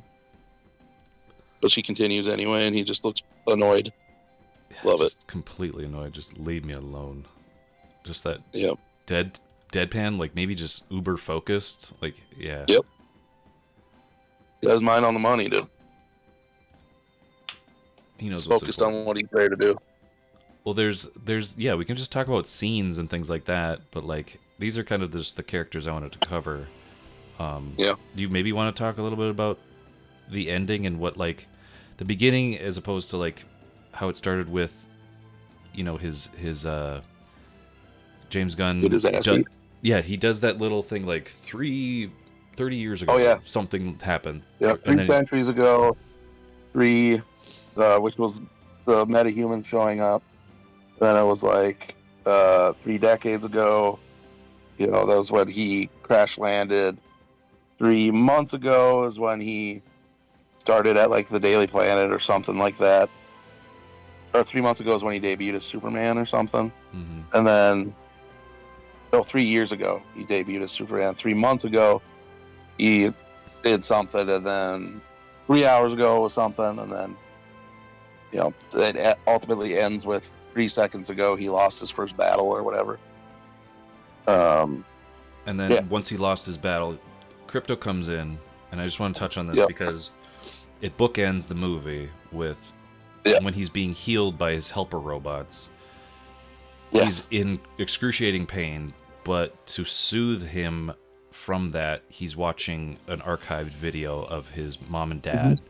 But she continues anyway, and he just looks annoyed. Love it. Just completely annoyed. Just leave me alone. Just that Yep. deadpan, like maybe just uber focused. Like yeah. Yep. He got his mind on the money, dude. He knows He's what's focused important. on what he's there to do. Well, there's yeah, we can just talk about scenes and things like that, but like these are kind of just the characters I wanted to cover. Yeah. Do you maybe want to talk a little bit about the ending and what like the beginning as opposed to like how it started with, you know, his James Gunn. Get his ass beat. Yeah, he does that little thing like 30 years ago. Oh, yeah. Something happened. Yeah, And 3 then- centuries ago, which was the metahuman showing up. Then it was like 3 decades ago. You know, that was when he crash landed. 3 months ago is when he started at like the Daily Planet or something like that. Or 3 months ago is when he debuted as Superman or something. Mhm. And then, 3 years ago he debuted as Superman. 3 months ago he did something, and then 3 hours ago was something, and then, you know, it ultimately ends with 3 seconds ago he lost his first battle or whatever. And then Yeah. once he lost his battle, Crypto comes in, and I just want to touch on this Yep. because it bookends the movie with Yeah. when he's being healed by his helper robots. Yes. He's in excruciating pain, but to soothe him from that, he's watching an archived video of his mom and dad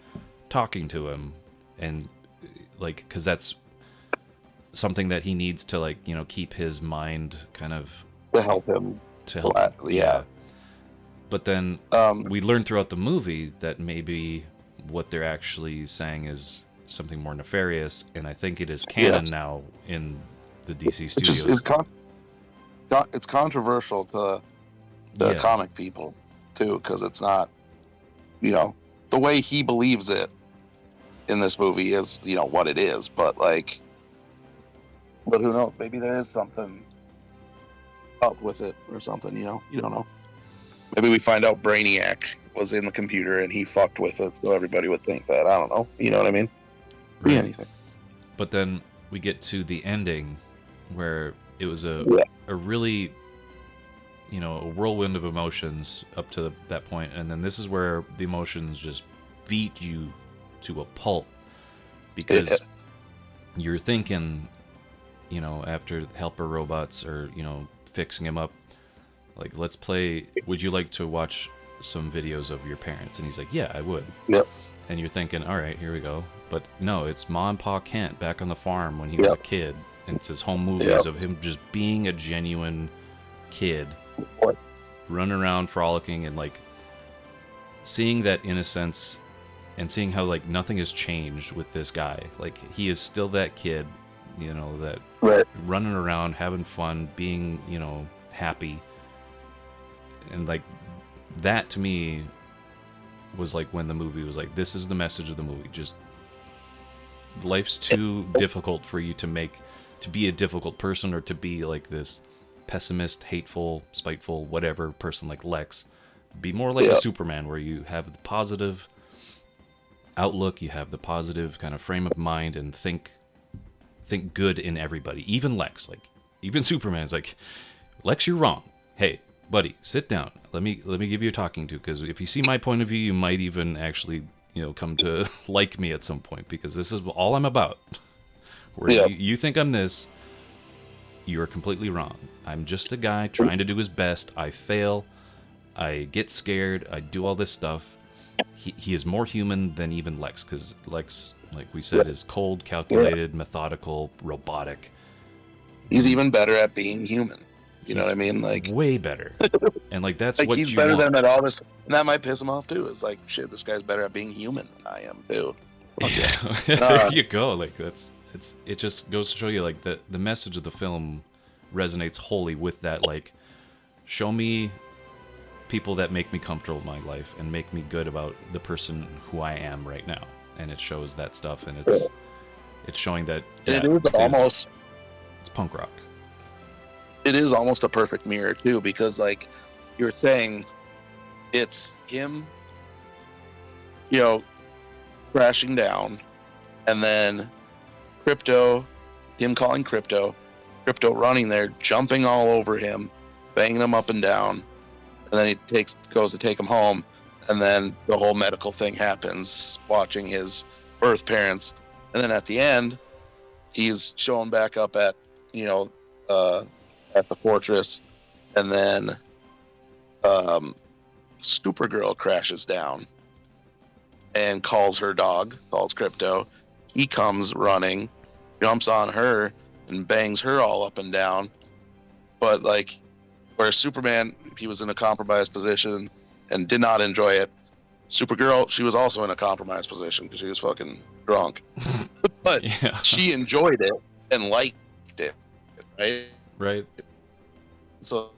talking to him, and like, because that's something that he needs to, like, you know, keep his mind kind of To help him. to help. Flat, yeah. But then we learn throughout the movie that maybe what they're actually saying is something more nefarious, and I think it is canon now in the DC It's studios. just it's controversial to the Yeah. comic people too, because it's not, you know, the way he believes it in this movie is, you know, what it is. But like, but who knows? Maybe there is something up with it or something. You know, you don't know. Maybe we find out Brainiac was in the computer and he fucked with it, so everybody would think that. I don't know. You know what I mean? Be Right. anything. But then we get to the ending where it was Yeah. a really, you know, a whirlwind of emotions up to that point, and then this is where the emotions just beat you to a pulp because Yeah. you're thinking, you know, after helper robots are, you know, fixing him up, like, let's play, would you like to watch some videos of your parents? And he's like, yeah, I would. Yep. And you're thinking, all right, here we go. But no, it's Ma and Pa Kent back on the farm when he was a Yep. kid. And it's his home movies Yep. of him just being a genuine kid, What? running around frolicking, and like seeing that innocence and seeing how like nothing has changed with this guy. Like, he is still that kid, you know, that Right. running around, having fun, being, you know, happy. And like that to me was like when the movie was like, this is the message of the movie. Just life's too difficult for you to be a difficult person, or to be like this pessimist, hateful, spiteful, whatever person like Lex. Be more like a Superman, where you have the positive outlook, you have the positive kind of frame of mind, and think good in everybody. Even Lex, like even Superman's like, Lex, you're wrong. Hey, buddy, sit down. Let me give you a talking to, because if you see my point of view, you might even actually, come to like me at some point, because this is all I'm about. Where you think I'm this, you're completely wrong. I'm just a guy trying to do his best. I fail. I get scared. I do all this stuff. He is more human than even Lex, because Lex, like we said, is cold, calculated, methodical, robotic. He's even better at being human. You know what I mean? Like, way better. And like that's like what he's you better want. than at all this, and that might piss him off too. It's like, shit, this guy's better at being human than I am too. Yeah. There you go. Like it just goes to show you, like, the message of the film resonates wholly with that. Like, show me people that make me comfortable in my life and make me good about the person who I am right now. And it shows that stuff, and it's showing that It is almost, it's punk rock. it is almost a perfect mirror too, because like you're saying, it's him, crashing down, and then him calling Crypto running there, jumping all over him, banging him up and down, and then he goes to take him home, and then the whole medical thing happens, watching his birth parents, and then at the end, he's showing back up at the fortress, and then Supergirl crashes down and calls Crypto. He comes running, jumps on her, and bangs her all up and down. But like, where Superman, he was in a compromised position and did not enjoy it. Supergirl, she was also in a compromised position because she was fucking drunk. But she enjoyed it and liked it, right? Right. So,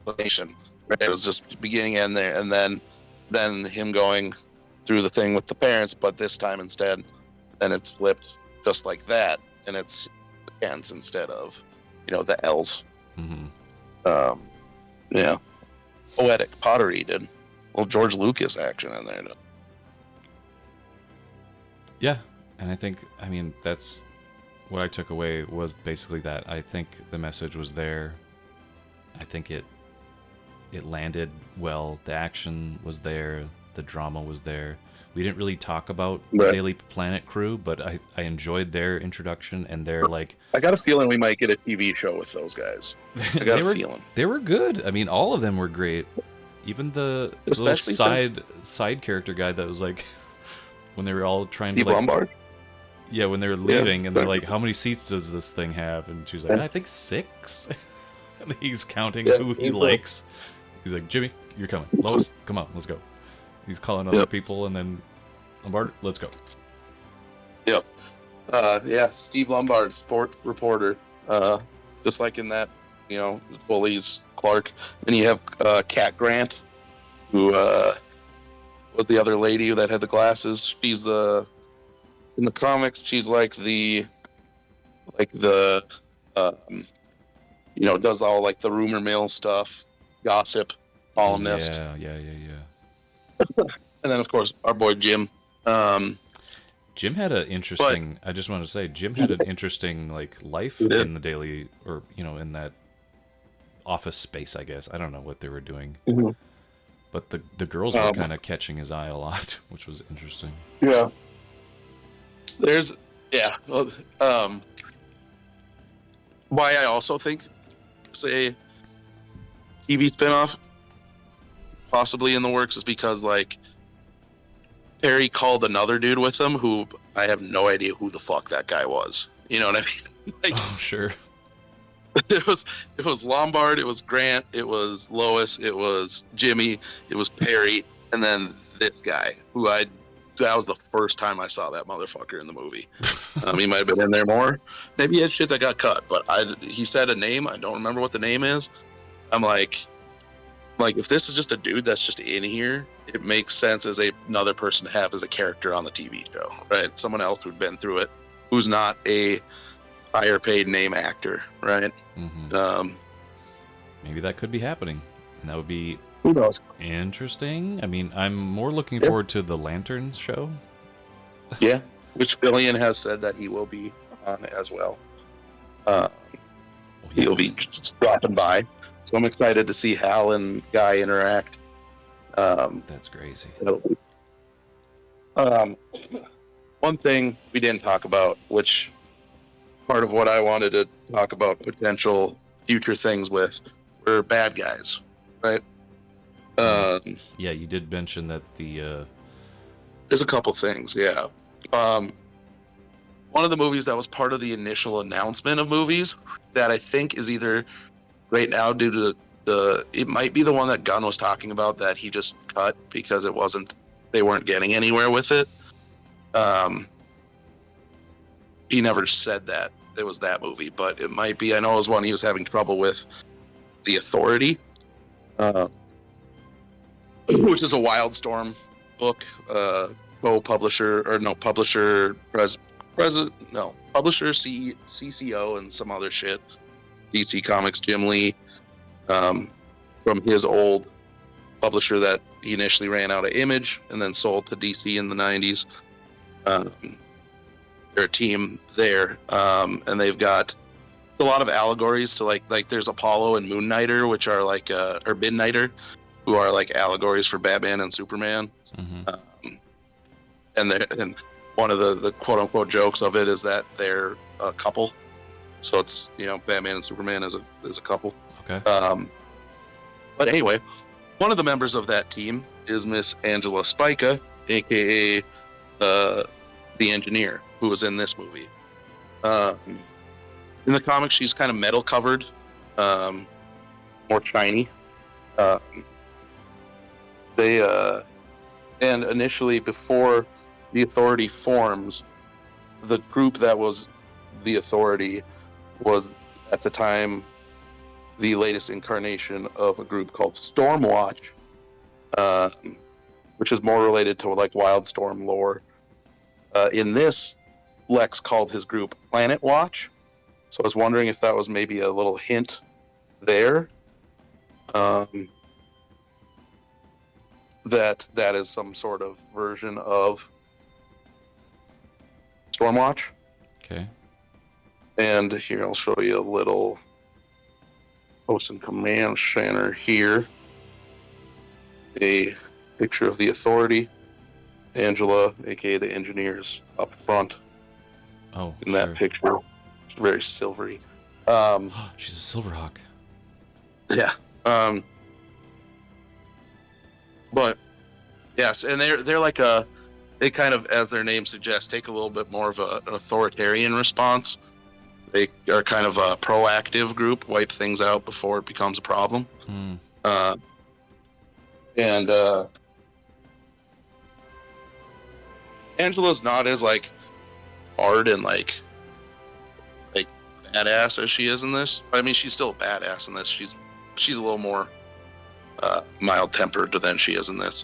it was just beginning and there, and then him going through the thing with the parents, but this time instead, then it's flipped just like that, and it's the N's instead of, the L's. Mm-hmm. Yeah. Poetic pottery did. Well, George Lucas action in there. Yeah, and I mean, that's what I took away, was basically that. I think the message was there. I think it landed well. The action was there. The drama was there. We didn't really talk about the Daily Planet crew, but I enjoyed their introduction, and their like. I got a feeling we might get a TV show with those guys. I got a feeling. They were good. I mean, all of them were great. Even the little side character guy that was like, when they were all trying Steve to like. Lombard? Yeah, when they were leaving, and they're like, "How many seats does this thing have?" And she's like, "I think 6." And he's counting who he likes. He's like, "Jimmy, you're coming. Lois, come on, let's go." He's calling other people, and then Lombard, let's go. Yep. Steve Lombard's fourth reporter. Just like in that, Bullies Clark. And you have Cat Grant, who was the other lady that had the glasses. She's in the comics, she's like the does all like the rumor mill stuff, gossip, columnist. Yeah. And then of course our boy Jim. Jim had an interesting. I just want to say, Jim had an interesting like life in the Daily, or in that office space. I guess I don't know what they were doing, but the girls were kind of catching his eye a lot, which was interesting. Yeah. Why I also think, say, TV spinoff possibly in the works is because like Terry called another dude with him who I have no idea who the fuck that guy was. You know what I mean? Like, oh, sure. It was Lombard, it was Grant, it was Lois, it was Jimmy, it was Perry, and then this guy who that was the first time I saw that motherfucker in the movie. He might have been in there more. Maybe he had shit that got cut, but he said a name. I don't remember what the name is. I'm like, like if this is just a dude that's just in here, it makes sense as another person to have as a character on the TV show, right? Someone else who'd been through it, who's not a higher paid name actor, right? Maybe that could be happening, and that would be Who knows? interesting. I mean, I'm more looking forward to the Lanterns show. Yeah, which Fillion has said that he will be on as well. He'll be just dropping by. So I'm excited to see Hal and Guy interact. That's crazy. One thing we didn't talk about, which part of what I wanted to talk about potential future things with, were bad guys, right? Yeah, you did mention that the There's a couple things, yeah. One of the movies that was part of the initial announcement of movies that I think is either right now due to it might be the one that Gunn was talking about that he just cut because they weren't getting anywhere with it. He never said that it was that movie, but it might be. I know it was one he was having trouble with, The Authority, which is a Wildstorm book, publisher, CCO, and some other shit. DC Comics, Jim Lee, from his old publisher that he initially ran out of Image and then sold to DC in the 90s. They're a team there, and they've got a lot of allegories to like there's Apollo and Moon Knighter, which are like or Midnighter, who are like allegories for Batman and Superman. And one of the quote unquote jokes of it is that they're a couple. So it's, Batman and Superman as a couple. okay. But anyway, one of the members of that team is Miss Angela Spica, aka the Engineer, who was in this movie. In the comics, she's kind of metal covered, more shiny. And initially, before the Authority forms, the group that was the Authority was at the time the latest incarnation of a group called Stormwatch, which is more related to like Wildstorm lore. In this, Lex called his group Planet Watch, so I was wondering if that was maybe a little hint there. That is some sort of version of Stormwatch. Okay. And here, I'll show you a little post and command center here. A picture of the Authority. Angela, aka the Engineers, up front Oh, in that sure. picture. Very silvery. She's a Silverhawk. Yeah. But yes, and they're like they kind of, as their name suggests, take a little bit more of an authoritarian response. They are kind of a proactive group, wipe things out before it becomes a problem. And Angela's not as like hard and like badass as she is in this. I mean, she's still a badass in this. She's a little more mild tempered than she is in this.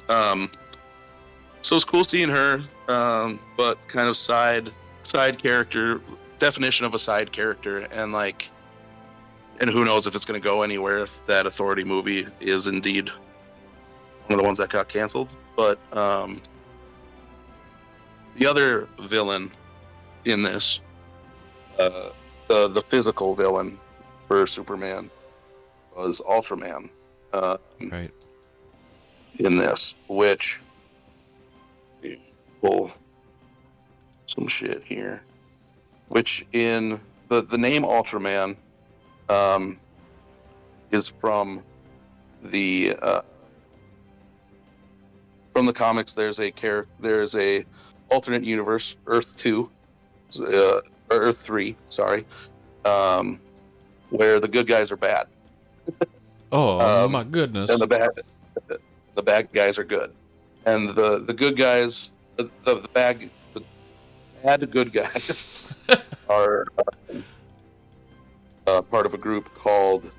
So it's cool seeing her, but kind of side character, definition of a side character, and who knows if it's going to go anywhere if that Authority movie is indeed one of the ones that got canceled. But the other villain in this, the physical villain for Superman, was Ultraman. Right. In this, which pull some shit here, which in the name Ultraman is from the comics. There's a alternate universe, Earth 2, or Earth 3, sorry, where the good guys are bad. Oh my goodness. And the bad guys are good, and the good guys, the bad good guys are part of a group called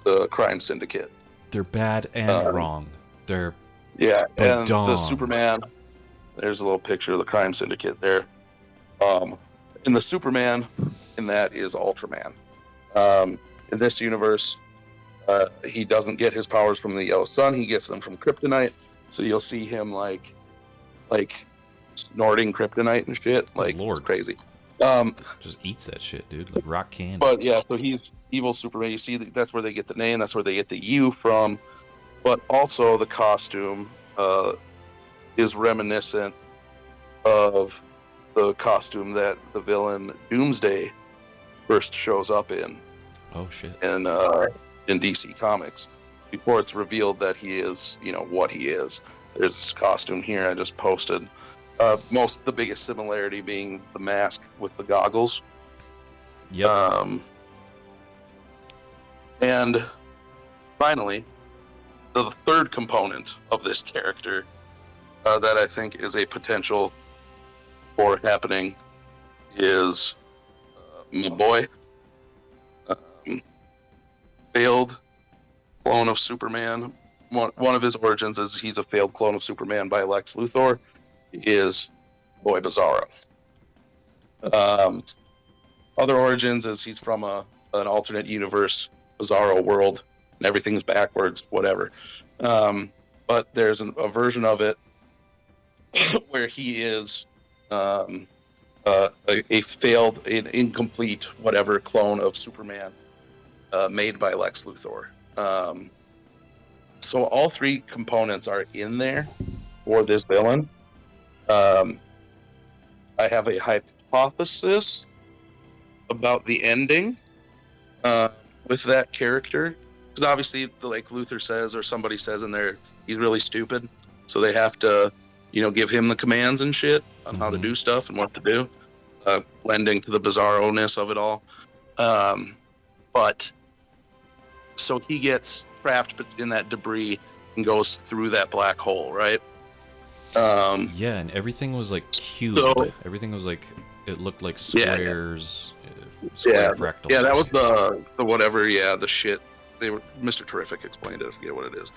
the Crime Syndicate. They're bad and wrong. They're Yeah, and the Badong. Superman. There's a little picture of the crime syndicate there. And the Superman in that is Ultraman. In this universe, he doesn't get his powers from the Yellow Sun. He gets them from Kryptonite. So you'll see him like snorting kryptonite and shit. Like, Lord. it's crazy. just eats that shit, dude, like rock candy. But yeah, so he's evil Superman. You see, that's where they get the name. That's where they get the U from. But also the costume is reminiscent of the costume that the villain Doomsday first shows up in Oh shit. in DC Comics. Before it's revealed that he is, what he is. There's this costume here I just posted. The biggest similarity being the mask with the goggles. Yep. And finally, the third component of this character that I think is a potential for happening is my boy, failed clone of Superman. One of his origins is he's a failed clone of Superman by Lex Luthor. Is Boy Bizarro. Other origins is he's from an alternate universe, Bizarro world, and everything's backwards, whatever. But there's a version of it where he is a failed, an incomplete, whatever clone of Superman made by Lex Luthor. So all three components are in there for this villain. I have a hypothesis about the ending with that character, because obviously, like Luthor says, or somebody says in there, he's really stupid, so they have to, give him the commands and shit on how to do stuff and what to do, blending to the bizarro-ness of it all. But so he gets trapped in that debris and goes through that black hole, right? Yeah, and everything was like cubed. So- Everything was like, it looked like Yeah. squares, square fractals. Yeah, that was the whatever. Yeah, the shit. Mr. Terrific explained it. I forget what it is.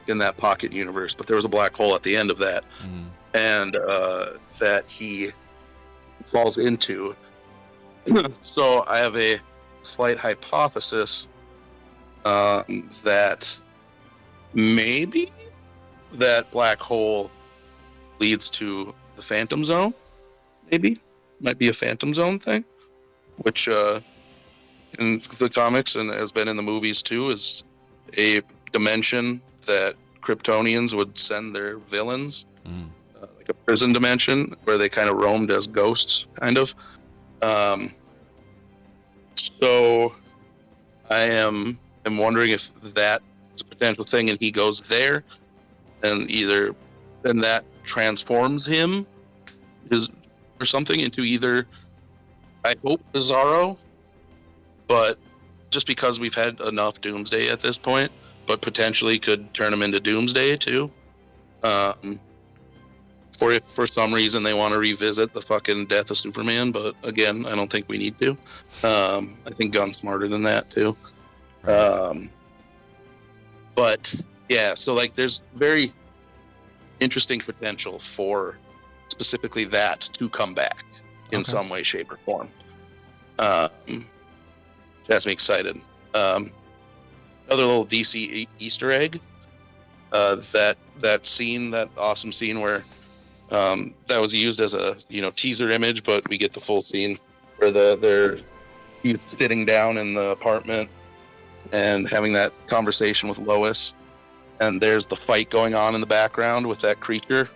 In that pocket universe, but there was a black hole at the end of that, and that he falls into. So I have a slight hypothesis that maybe that black hole leads to the Phantom Zone. Maybe might be a Phantom Zone thing, which in the comics and has been in the movies too, is a dimension that Kryptonians would send their villains, like a prison dimension where they kind of roamed as ghosts, kind of. So I am wondering if that is a potential thing, and he goes there, and that transforms him or something into either, I hope, Bizarro, but just because we've had enough Doomsday at this point, but potentially could turn him into Doomsday too. Or if for some reason they want to revisit the fucking death of Superman, but again, I don't think we need to. I think Gunn's smarter than that too. But yeah, so like there's very interesting potential for specifically that to come back in some way, shape, or form. That's me excited. Another little DC Easter egg. That scene, that awesome scene where that was used as a teaser image, but we get the full scene where he's sitting down in the apartment and having that conversation with Lois, and there's the fight going on in the background with that creature.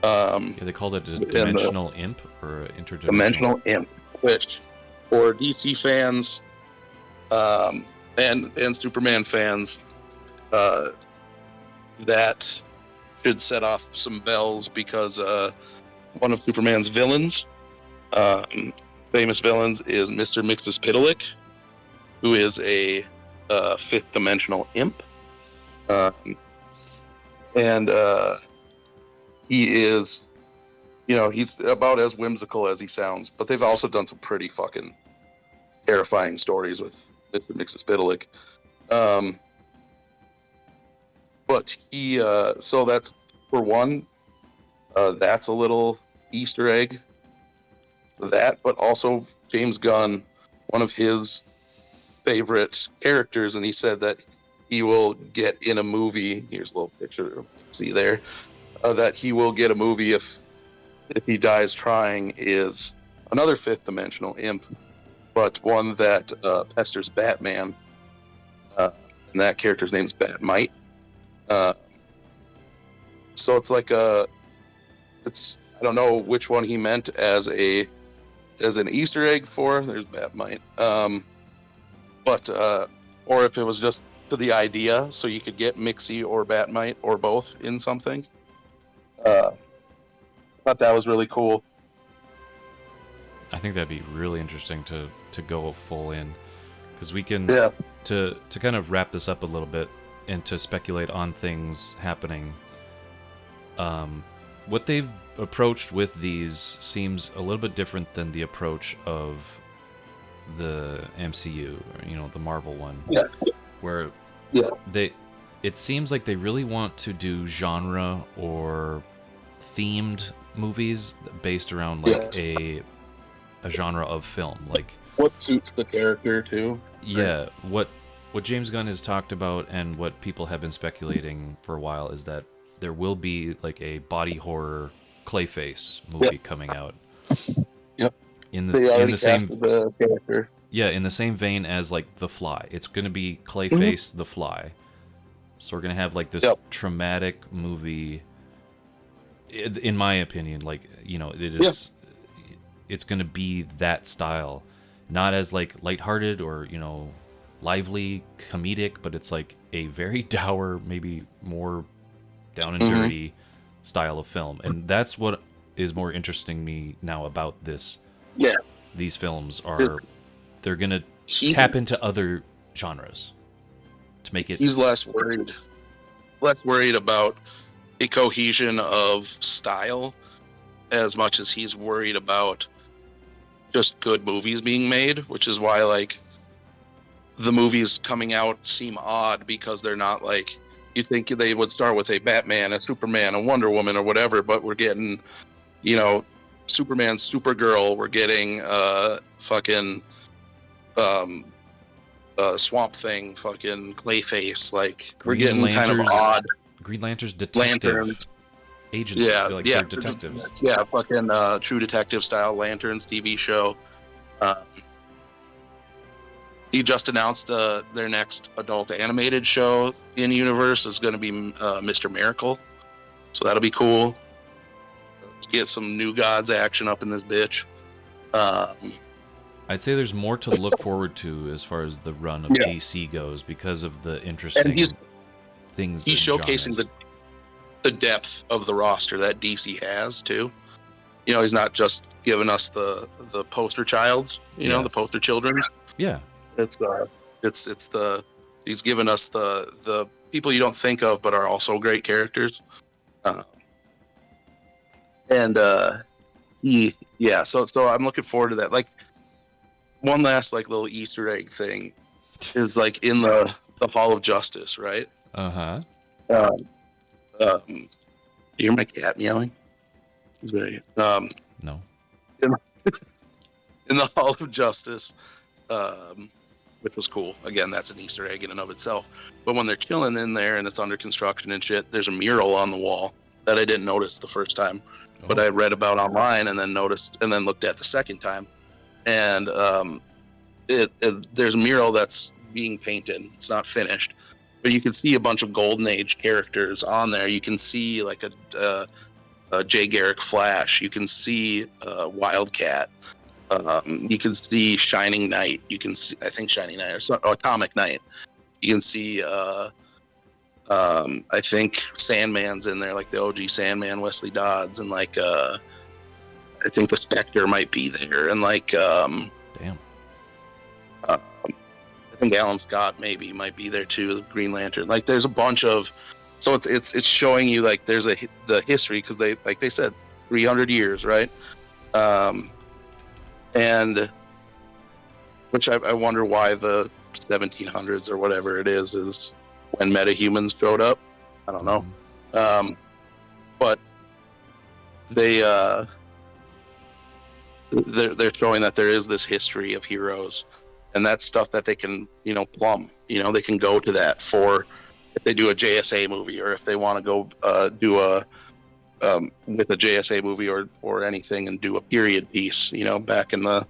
They called it a dimensional imp or interdimensional. Dimensional imp, which for DC fans and Superman fans, that should set off some bells, because one of Superman's villains, famous villains, is Mr. Mxyzptlk, who is a fifth dimensional imp. And he is, he's about as whimsical as he sounds, but they've also done some pretty fucking terrifying stories with Mr. Mxyzptlk. but he so that's for one. That's a little Easter egg for that, but also James Gunn, one of his favorite characters, and he said that he will get in a movie. Here's a little picture. See there, that he will get a movie if he dies trying. Is another fifth dimensional imp, but one that pesters Batman, and that character's name's Batmite. So it's like it's I don't know which one he meant as an Easter egg for. There's Batmite, but or if it was just to the idea, so you could get Mixie or Batmite or both in something. Thought that was really cool. I think that'd be really interesting to go full in, because we can to kind of wrap this up a little bit and to speculate on things happening. What they've approached with these seems a little bit different than the approach of the MCU, or, the Marvel one, where it seems like they really want to do genre or themed movies based around like a genre of film, like what suits the character too. Yeah, what James Gunn has talked about and what people have been speculating for a while is that there will be like a body horror Clayface movie coming out. Yep. In They the already same casted the character. Yeah, in the same vein as like The Fly. It's going to be Clayface The Fly. So we're going to have like this traumatic movie, in my opinion, like, it is it's going to be that style, not as like lighthearted or, lively comedic, but it's like a very dour, maybe more down and dirty style of film. And that's what is more interesting me now about this. Yeah. These films are they're going to tap into other genres to make it. He's less worried about a cohesion of style as much as he's worried about just good movies being made, which is why like the movies coming out seem odd, because they're not like you think they would start with a Batman, a Superman, a Wonder Woman or whatever, but we're getting, Superman, Supergirl, we're getting fucking Swamp Thing, fucking Clayface, like we're getting kind of odd. Green Lantern's detective agents, they're detectives. Yeah, fucking True Detective style Lanterns TV show. He just announced their next adult animated show in universe is going to be Mr. Miracle, so that'll be cool. Get some New Gods action up in this bitch. I'd say there's more to look forward to as far as the run of DC goes, because of the interesting things. He's showcasing the depth of the roster that DC has too. He's not just giving us the poster childs, the poster children. Yeah. It's he's given us the people you don't think of but are also great characters. So I'm looking forward to that. Like one last like little Easter egg thing is like in the Hall of Justice, right? You hear my cat meowing? He's very no. In the Hall of Justice, which was cool. Again, that's an Easter egg in and of itself. But when they're chilling in there and it's under construction and shit, there's a mural on the wall that I didn't notice the first time, but I read about online and then noticed and then looked at the second time. And there's a mural that's being painted. It's not finished, but you can see a bunch of Golden Age characters on there. You can see like a Jay Garrick Flash. You can see Wildcat. You can see Shining Knight. You can see, I think Shining Knight or Atomic Knight. You can see, I think Sandman's in there, like the OG Sandman, Wesley Dodds, and like, I think the Spectre might be there, and like, damn. I think Alan Scott maybe might be there too. The Green Lantern. Like, there's a bunch of, so it's showing you like there's the history, because they like they said 300 years, right? And which I wonder why the 1700s or whatever it is when metahumans showed up. I don't know. But they're showing that there is this history of heroes, and that's stuff that they can, plumb. They can go to that for if they do a JSA movie, or if they want to go do a with a JSA movie or anything and do a period piece, back in the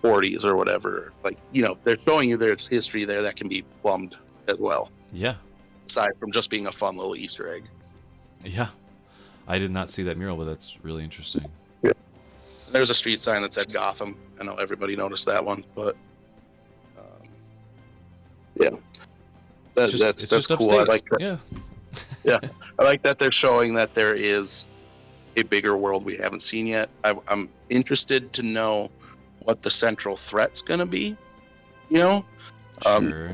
40s or whatever. Like, they're showing you there's history there that can be plumbed as well, Yeah. aside from just being a fun little Easter egg. Yeah. I did not see that mural, but that's really interesting. There's a street sign that said Gotham. I know everybody noticed that one, but yeah, It's that's just cool. I upstate. like that. Yeah. I like that they're showing that there is a bigger world we haven't seen yet. I'm interested to know what the central threat's going to be. Sure.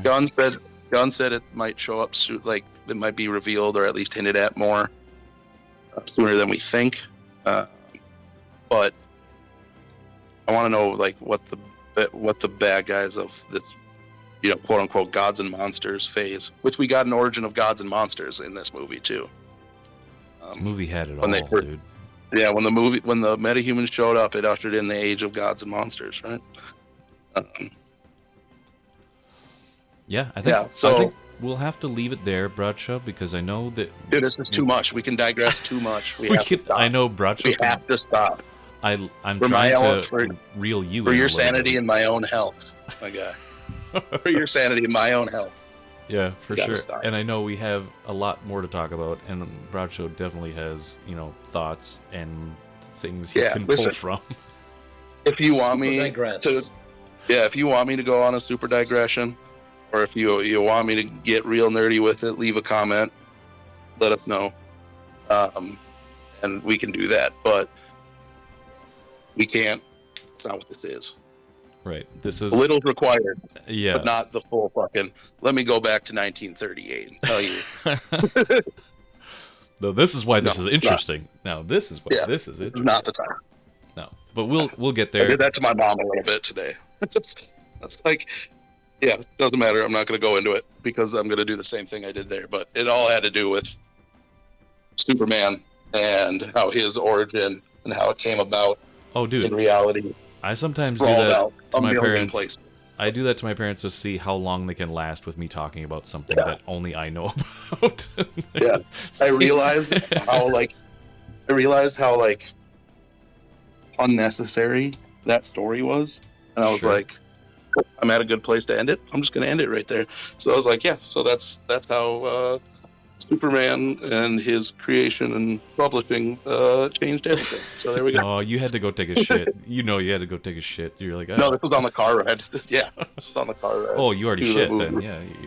Gunn said it might show up soon, like it might be revealed or at least hinted at more sooner than we think. But I want to know like what the bad guys of this, quote unquote gods and monsters phase, which we got an origin of gods and monsters in this movie too. This movie had it when all, they were- dude. Yeah, when the metahumans showed up, it ushered in the age of gods and monsters, right? Yeah, I think, Yeah, so- I think we'll have to leave it there, Bradshaw, because I know that Dude, this is too much. We can digress too much. We we have to could, stop. I know Bradshaw. We have to stop I'm For my trying own- to for- reel you for in a your little sanity bit. and my own health, my guy. For your sanity and my own health. Yeah, for gotta sure. stop. And I know we have a lot more to talk about, and Bradshaw definitely has, thoughts and things he Yeah, can listen. pull from. If you want Super me digress. if you want me to go on a super digression, or if you want me to get real nerdy with it, leave a comment. Let us know, and we can do that. But we can't. It's not what this is. Right. This is A little's required, yeah. but not the full fucking. Let me go back to 1938 and tell you, Though this is why this No, is interesting. Now this is why Yeah. this is interesting. not the time. No, but we'll get I there. did that to my mom a little bit today. It's like, yeah, doesn't matter. I'm not going to go into it because I'm going to do the same thing I did there. But it all had to do with Superman and how his origin and how it came about Oh, in dude, reality. I sometimes do Sprawled that out to a my million parents. places. I do that to my parents to see how long they can last with me talking about something Yeah. that only I know about. Yeah. I realized how unnecessary that story was, and I was Sure. like, I'm at a good place to end it. I'm just going to end it right there. So I was like, yeah. So that's how Superman and his creation and publishing changed everything. So there we go. Oh, you had to go take a shit. You had to go take a shit. You're like, No, this was on the car ride. Yeah, this was on the car ride. oh, you already to the shit movie. then.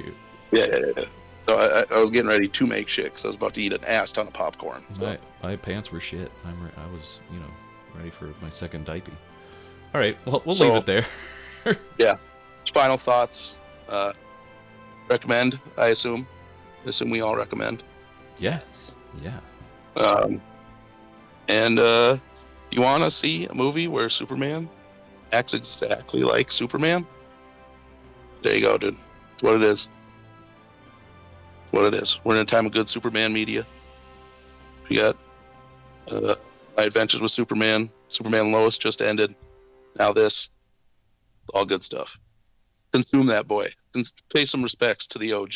Yeah. Yeah. So I was getting ready to make shit because I was about to eat an ass ton of popcorn. So. My pants were shit. I was, ready for my second diaper. All right, well, we'll So- leave it there. Final thoughts. Recommend, I assume. We all recommend. Yes. Yeah. And you want to see a movie where Superman acts exactly like Superman? There you go, dude. That's what it is. That's what it is. We're in a time of good Superman media. We got My Adventures with Superman. Superman and Lois just ended. Now this. All good stuff. Consume that boy. Pay some respects to the OG.